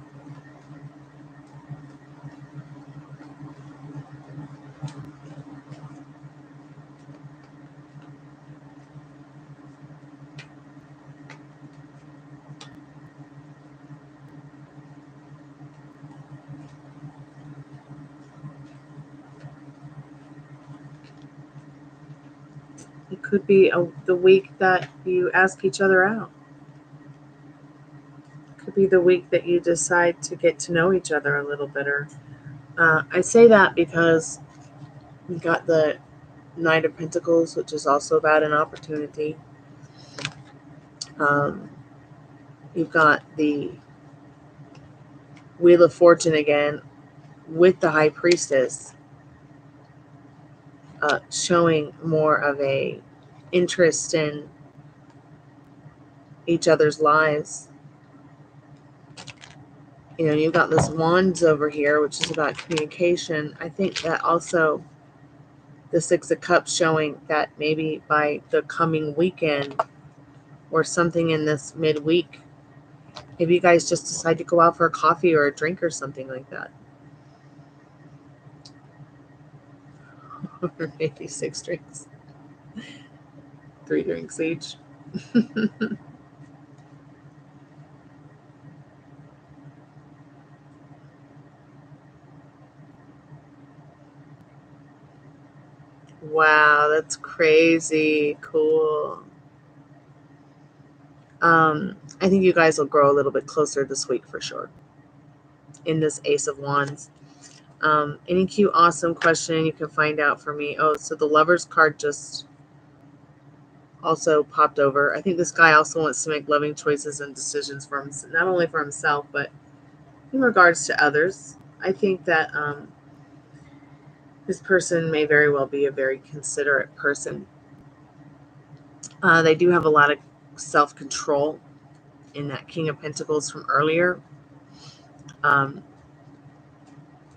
It could be the week that you ask each other out. It could be the week that you decide to get to know each other a little better. I say that because we got the Knight of Pentacles, which is also about an opportunity. You've got the Wheel of Fortune again with the High Priestess, showing more of a interest in each other's lives. You know, you've got this Wands over here, which is about communication. I think that also the Six of Cups showing that maybe by the coming weekend or something in this midweek, maybe you guys just decide to go out for a coffee or a drink or something like that. Or maybe 6 drinks. 3 drinks each. Wow, that's crazy cool. I think you guys will grow a little bit closer this week for sure. In this Ace of Wands. Any cute, awesome question you can find out for me. Oh, so the Lover's card just also popped over. I think this guy also wants to make loving choices and decisions for himself, not only for himself, but in regards to others. I think that this person may very well be a very considerate person. They do have a lot of self-control in that King of Pentacles from earlier.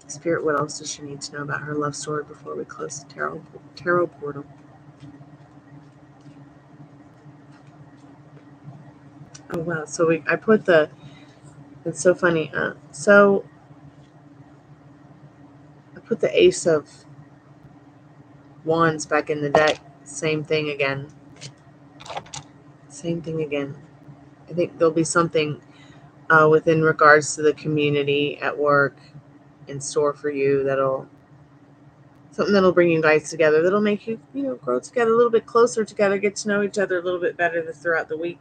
Spirit, what else does she need to know about her love story before we close the tarot portal? Oh wow! So I put the. It's so funny. So I put the Ace of Wands back in the deck. Same thing again. Same thing again. I think there'll be something within regards to the community at work in store for you something that'll bring you guys together, that'll make you, grow together a little bit closer together, get to know each other a little bit better throughout the week.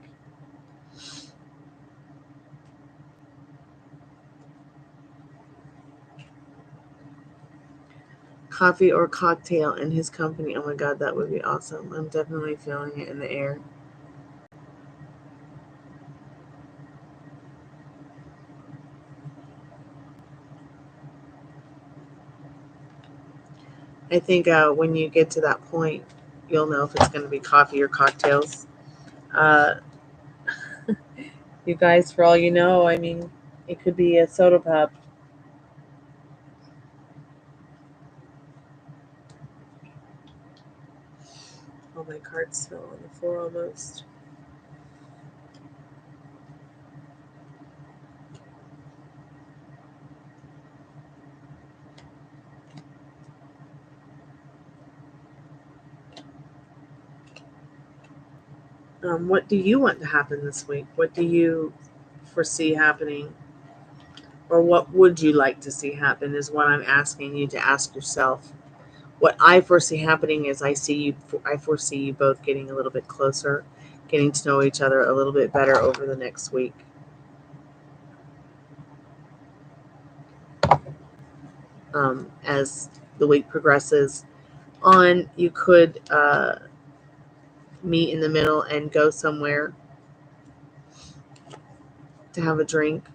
Coffee or cocktail in his company. Oh my God, that would be awesome. I'm definitely feeling it in the air. I think when you get to that point, you'll know if it's going to be coffee or cocktails. You guys, for all you know, I mean, it could be a soda pop. Oh, my cards fell on the floor almost. What do you want to happen this week? What do you foresee happening? Or what would you like to see happen is what I'm asking you to ask yourself. What I foresee happening is I foresee you both getting a little bit closer, getting to know each other a little bit better over the next week. As the week progresses on, you could meet in the middle and go somewhere to have a drink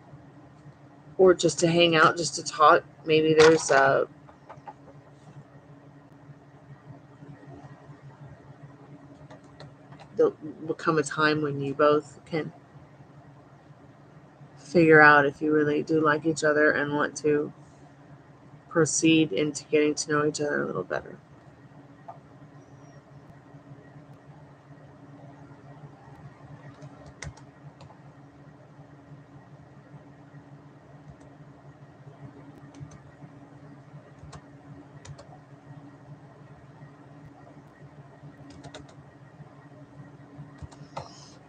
or just to hang out, just to talk. Maybe there's there'll become a time when you both can figure out if you really do like each other and want to proceed into getting to know each other a little better.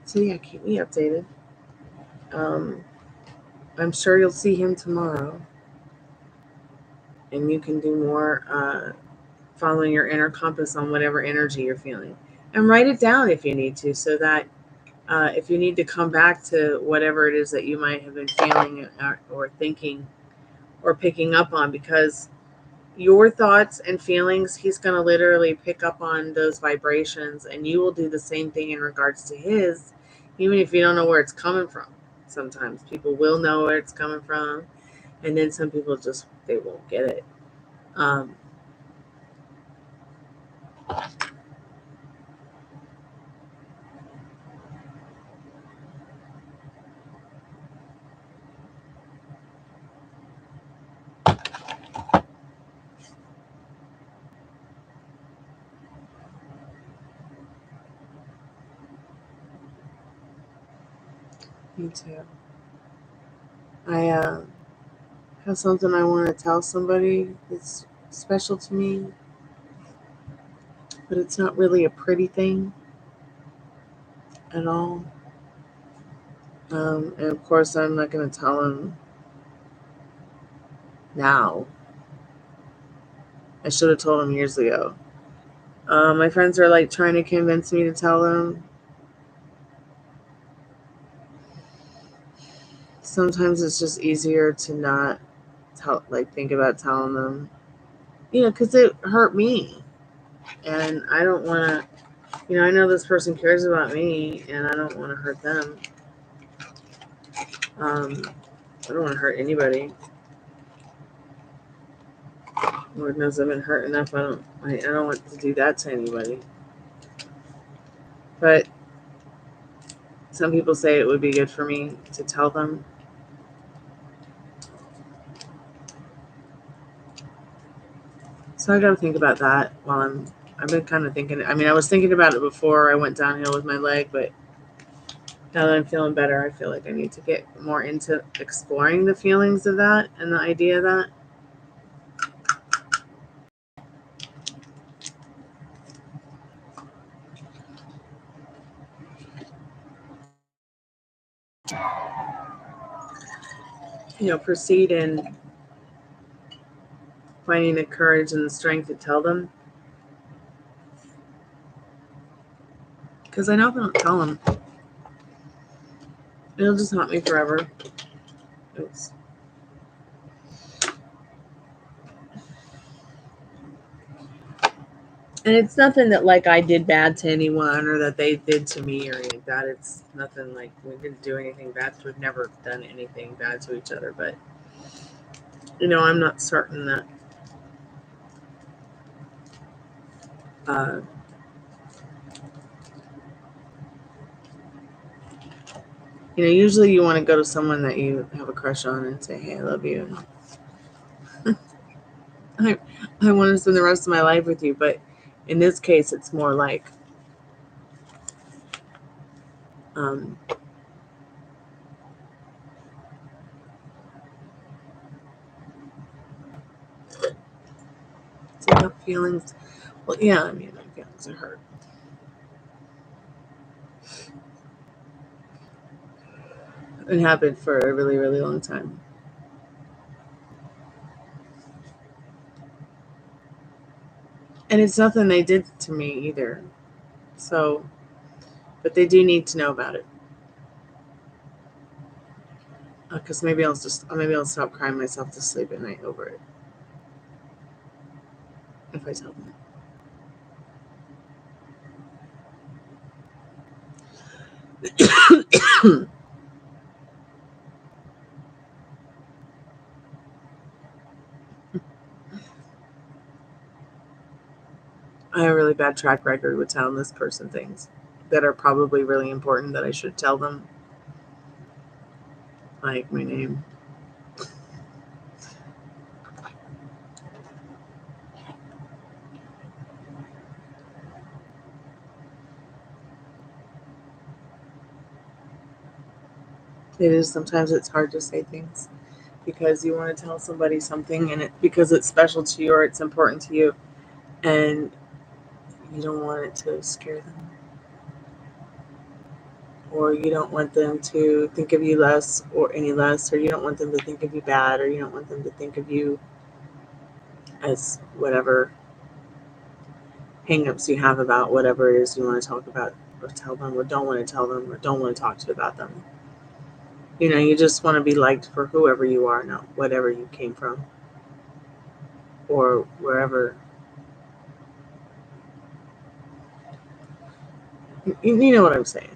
So yeah, keep me updated. I'm sure you'll see him tomorrow. And you can do more following your inner compass on whatever energy you're feeling. And write it down if you need to, so that if you need to come back to whatever it is that you might have been feeling or thinking or picking up on, because your thoughts and feelings, he's going to literally pick up on those vibrations, and you will do the same thing in regards to his, even if you don't know where it's coming from. Sometimes people will know where it's coming from, and then some people just, they won't get it. Me too. I have something I want to tell somebody that's special to me, but it's not really a pretty thing at all. And of course, I'm not going to tell him now. I should have told him years ago. My friends are like trying to convince me to tell him. Sometimes it's just easier to not think about telling them, because it hurt me, and I don't want to. I know this person cares about me, and I don't want to hurt them. I don't want to hurt anybody. Lord knows I've been hurt enough. I don't want to do that to anybody. But some people say it would be good for me to tell them. So I got to think about that while I've been kind of thinking. I mean, I was thinking about it before I went downhill with my leg, but now that I'm feeling better, I feel like I need to get more into exploring the feelings of that and the idea of that. Proceed in finding the courage and the strength to tell them. Because I know if I don't tell them, it'll just haunt me forever. And it's nothing that I did bad to anyone or that they did to me or anything like that. It's nothing like we didn't do anything bad. We've never done anything bad to each other. But, I'm not certain that usually you want to go to someone that you have a crush on and say, hey, I love you. I want to spend the rest of my life with you. But in this case, it's more like it's about feelings. Well, yeah, my feelings are hurt. It happened for a really, really long time. And it's nothing they did to me either. So, but they do need to know about it. Because maybe I'll stop crying myself to sleep at night over it. If I tell them. I have a really bad track record with telling this person things that are probably really important that I should tell them. Like my name. Sometimes it's hard to say things because you want to tell somebody something and because it's special to you or it's important to you, and you don't want it to scare them. Or you don't want them to think of you less or any less, or you don't want them to think of you bad, or you don't want them to think of you as whatever. hang-ups you have about whatever it is you want to talk about or tell them or don't want to tell them or don't want to talk to about them. You know, you just want to be liked for whoever you are, not whatever you came from or wherever. You know what I'm saying.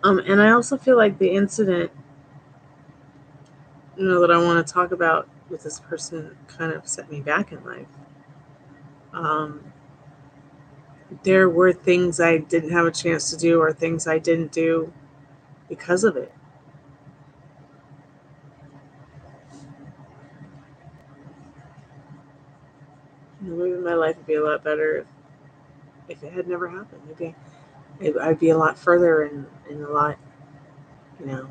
And I also feel like the incident, you know, that I want to talk about with this person kind of set me back in life. There were things I didn't have a chance to do or things I didn't do because of it. You know, maybe my life would be a lot better if it had never happened. Maybe I'd be a lot further and a lot, you know,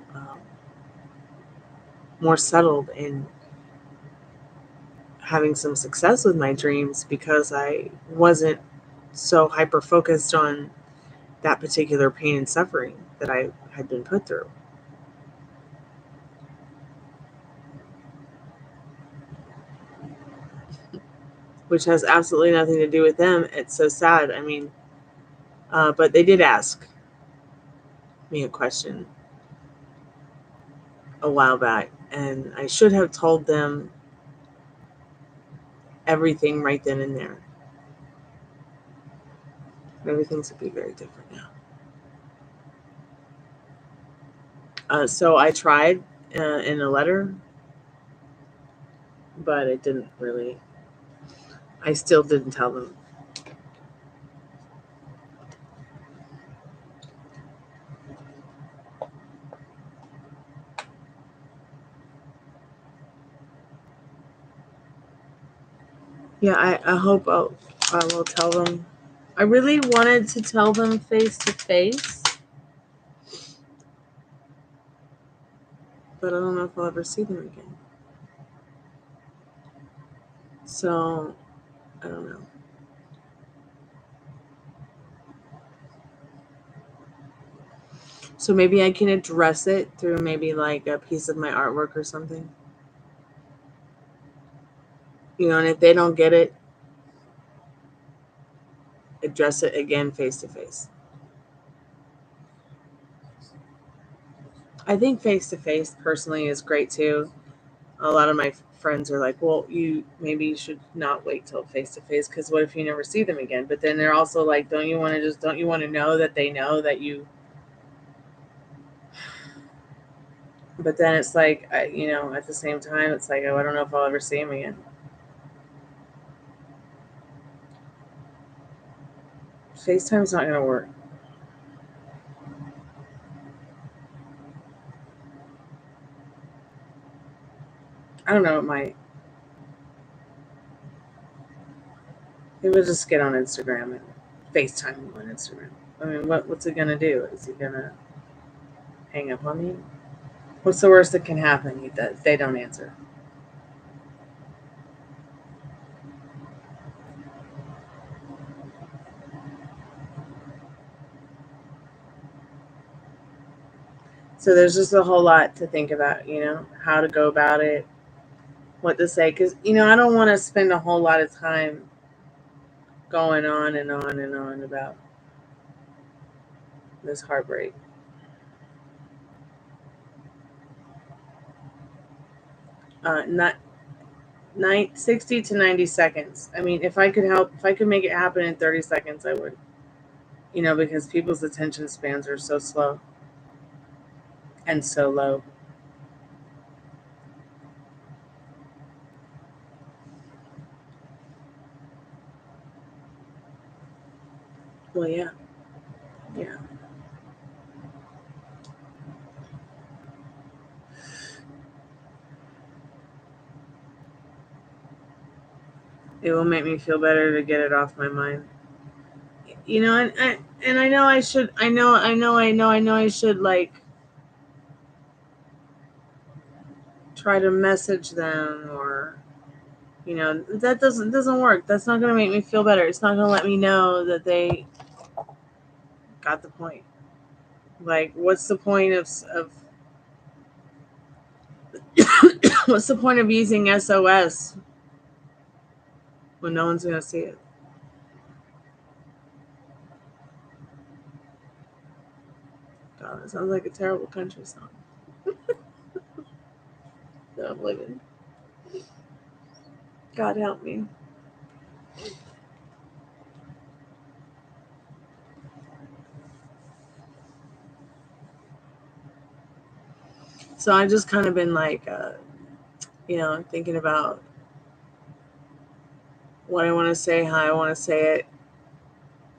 more settled in having some success with my dreams because I wasn't so hyper focused on that particular pain and suffering that I had been put through. Which has absolutely nothing to do with them. It's so sad. I mean, but they did ask me a question a while back, and I should have told them everything right then and there. Everything's would be very different now. So I tried in a letter, but it didn't really. I still didn't tell them. Yeah, I hope I will tell them. I really wanted to tell them face to face, but I don't know if I'll ever see them again. So, I don't know. So maybe I can address it through maybe like a piece of my artwork or something. You know, and if they don't get it, address it again face to face. I think face to face personally is great too. A lot of my friends are like, well, you should not wait till face to face because what if you never see them again? But then they're also like, don't you want to know that they know that you. But then it's like, you know, at the same time, it's like, oh, I don't know if I'll ever see him again. FaceTime's not going to work. I don't know, it might. He would just get on Instagram and FaceTime him on Instagram. I mean, what's it going to do? Is he going to hang up on me? What's the worst that can happen? They don't answer. So there's just a whole lot to think about, you know, how to go about it, what to say. Because, you know, I don't want to spend a whole lot of time going on and on and on about this heartbreak. Not 60 to 90 seconds. I mean, if I could make it happen in 30 seconds, I would. You know, because people's attention spans are so slow and so low. Well, yeah. Yeah. It will make me feel better to get it off my mind. You know, and I know I should. I know I should like try to message them or, you know, that doesn't work. That's not going to make me feel better. It's not going to let me know that they got the point. Like, what's the point of What's the point of using SOS when no one's going to see it? God, that sounds like a terrible country song that I'm living. God help me. So I just kind of been like, thinking about what I want to say, how I want to say it.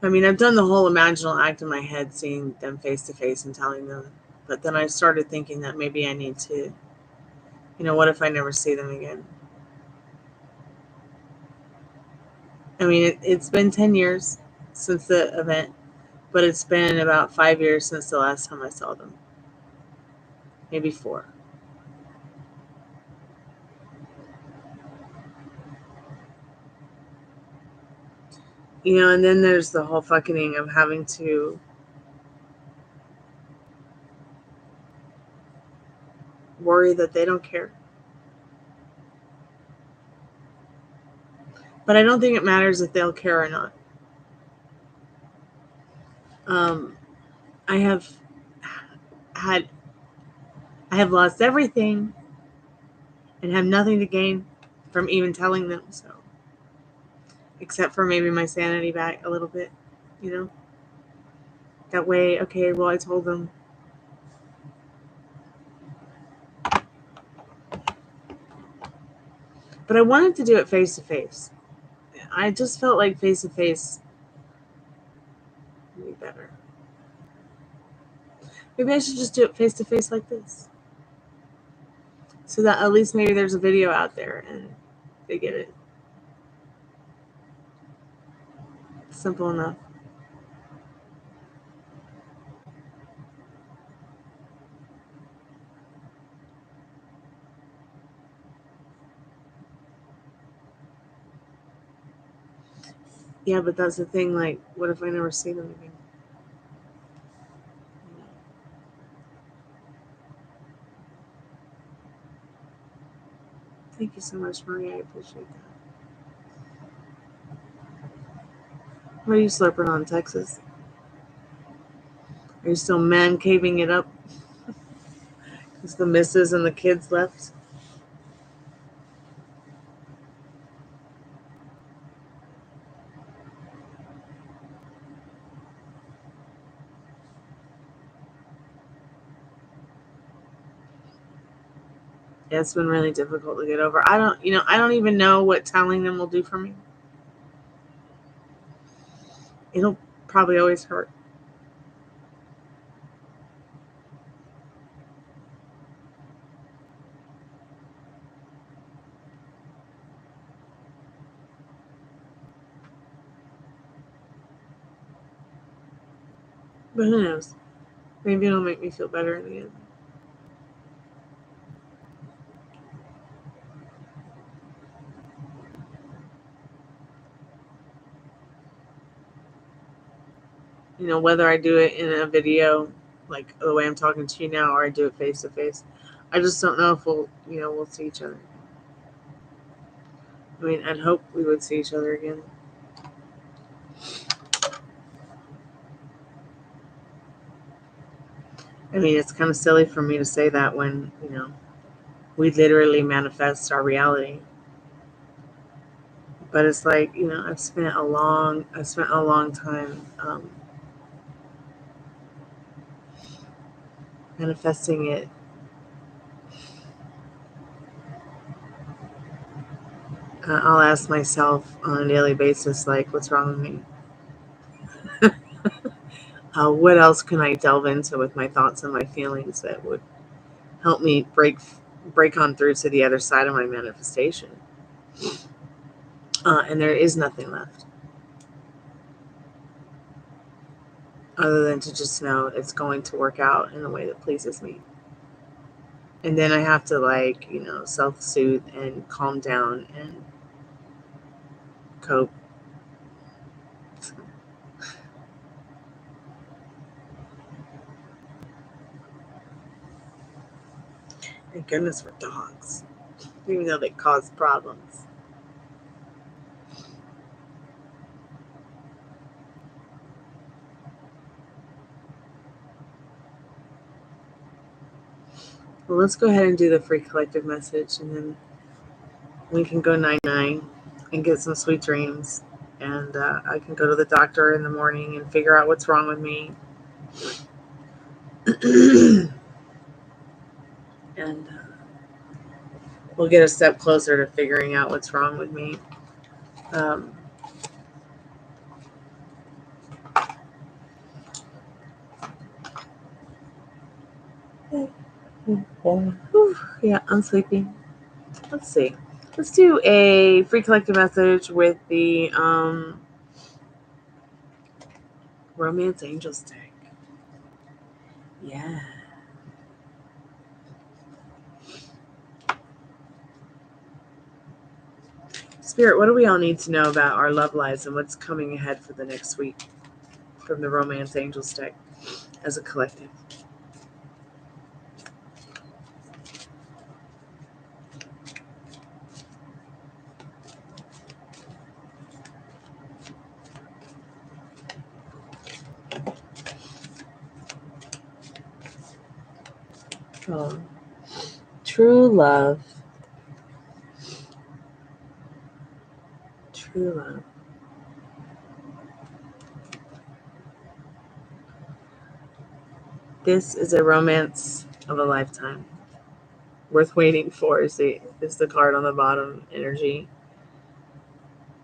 I mean, I've done the whole imaginal act in my head, seeing them face to face and telling them. But then I started thinking that maybe I need to, what if I never see them again? I mean, it's been 10 years since the event, but it's been about 5 years since the last time I saw them. Maybe 4. And then there's the whole fucking of having to worry that they don't care. But I don't think it matters if they'll care or not. I have lost everything and have nothing to gain from even telling them so. Except for maybe my sanity back a little bit, That way, okay, well, I told them. But I wanted to do it face to face. I just felt like face to face would be better. Maybe I should just do it face to face like this. So that at least maybe there's a video out there and they get it. Simple enough. Yeah, but that's the thing, like, what if I never see them again? Thank you so much, Maria. I appreciate that. What are you slurping on, Texas? Are you still man caving it up? Because the missus and the kids left? Yeah, it's been really difficult to get over. I don't even know what telling them will do for me. It'll probably always hurt. But who knows? Maybe it'll make me feel better in the end. Whether I do it in a video, like the way I'm talking to you now, or I do it face to face. I just don't know if we'll see each other. I mean, I'd hope we would see each other again. I mean, it's kind of silly for me to say that when, we literally manifest our reality. But it's like, I've spent a long time manifesting it. I'll ask myself on a daily basis, like, what's wrong with me? What else can I delve into with my thoughts and my feelings that would help me break on through to the other side of my manifestation? And there is nothing left other than to just know it's going to work out in a way that pleases me. And then I have to self-soothe and calm down and cope. Thank goodness for dogs, even though they cause problems. Well, let's go ahead and do the free collective message, and then we can go 9-9 and get some sweet dreams. And I can go to the doctor in the morning and figure out what's wrong with me. And we'll get a step closer to figuring out what's wrong with me. Yeah, I'm sleepy. Let's see. Let's do a free collective message with the Romance Angels deck. Yeah. Spirit, what do we all need to know about our love lives and what's coming ahead for the next week from the Romance Angels deck as a collective? Oh, true love. True love. This is a romance of a lifetime. Worth waiting for is the card on the bottom, energy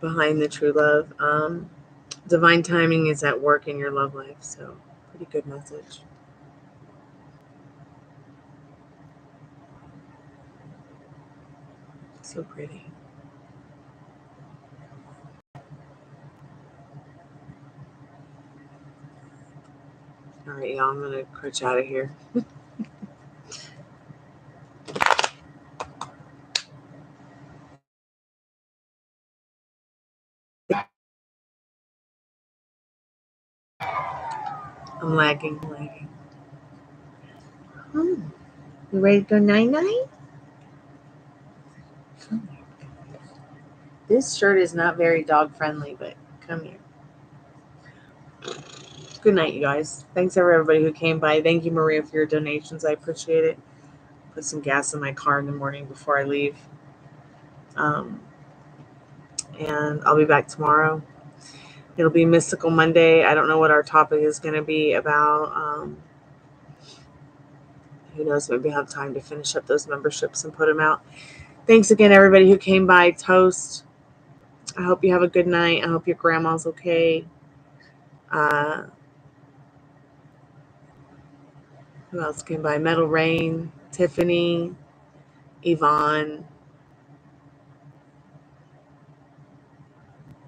behind the true love. Divine timing is at work in your love life, so pretty good message. So pretty. All right, y'all, I'm gonna crutch out of here. I'm lagging. You ready to go 9-9? Come here. This shirt is not very dog friendly, but come here. Good night, you guys. Thanks for everybody who came by. Thank you, Maria, for your donations. I appreciate it. Put some gas in my car in the morning before I leave. And I'll be back tomorrow. It'll be Mystical Monday. I don't know what our topic is going to be about. Who knows? Maybe I'll have time to finish up those memberships and put them out. Thanks again, everybody who came by. Toast. I hope you have a good night. I hope your grandma's okay. Who else came by? Metal Rain, Tiffany, Yvonne,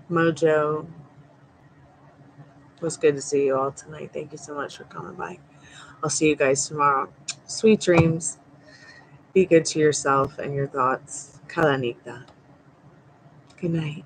Mojo. It was good to see you all tonight. Thank you so much for coming by. I'll see you guys tomorrow. Sweet dreams. Be good to yourself and your thoughts. Kalanita. Good night.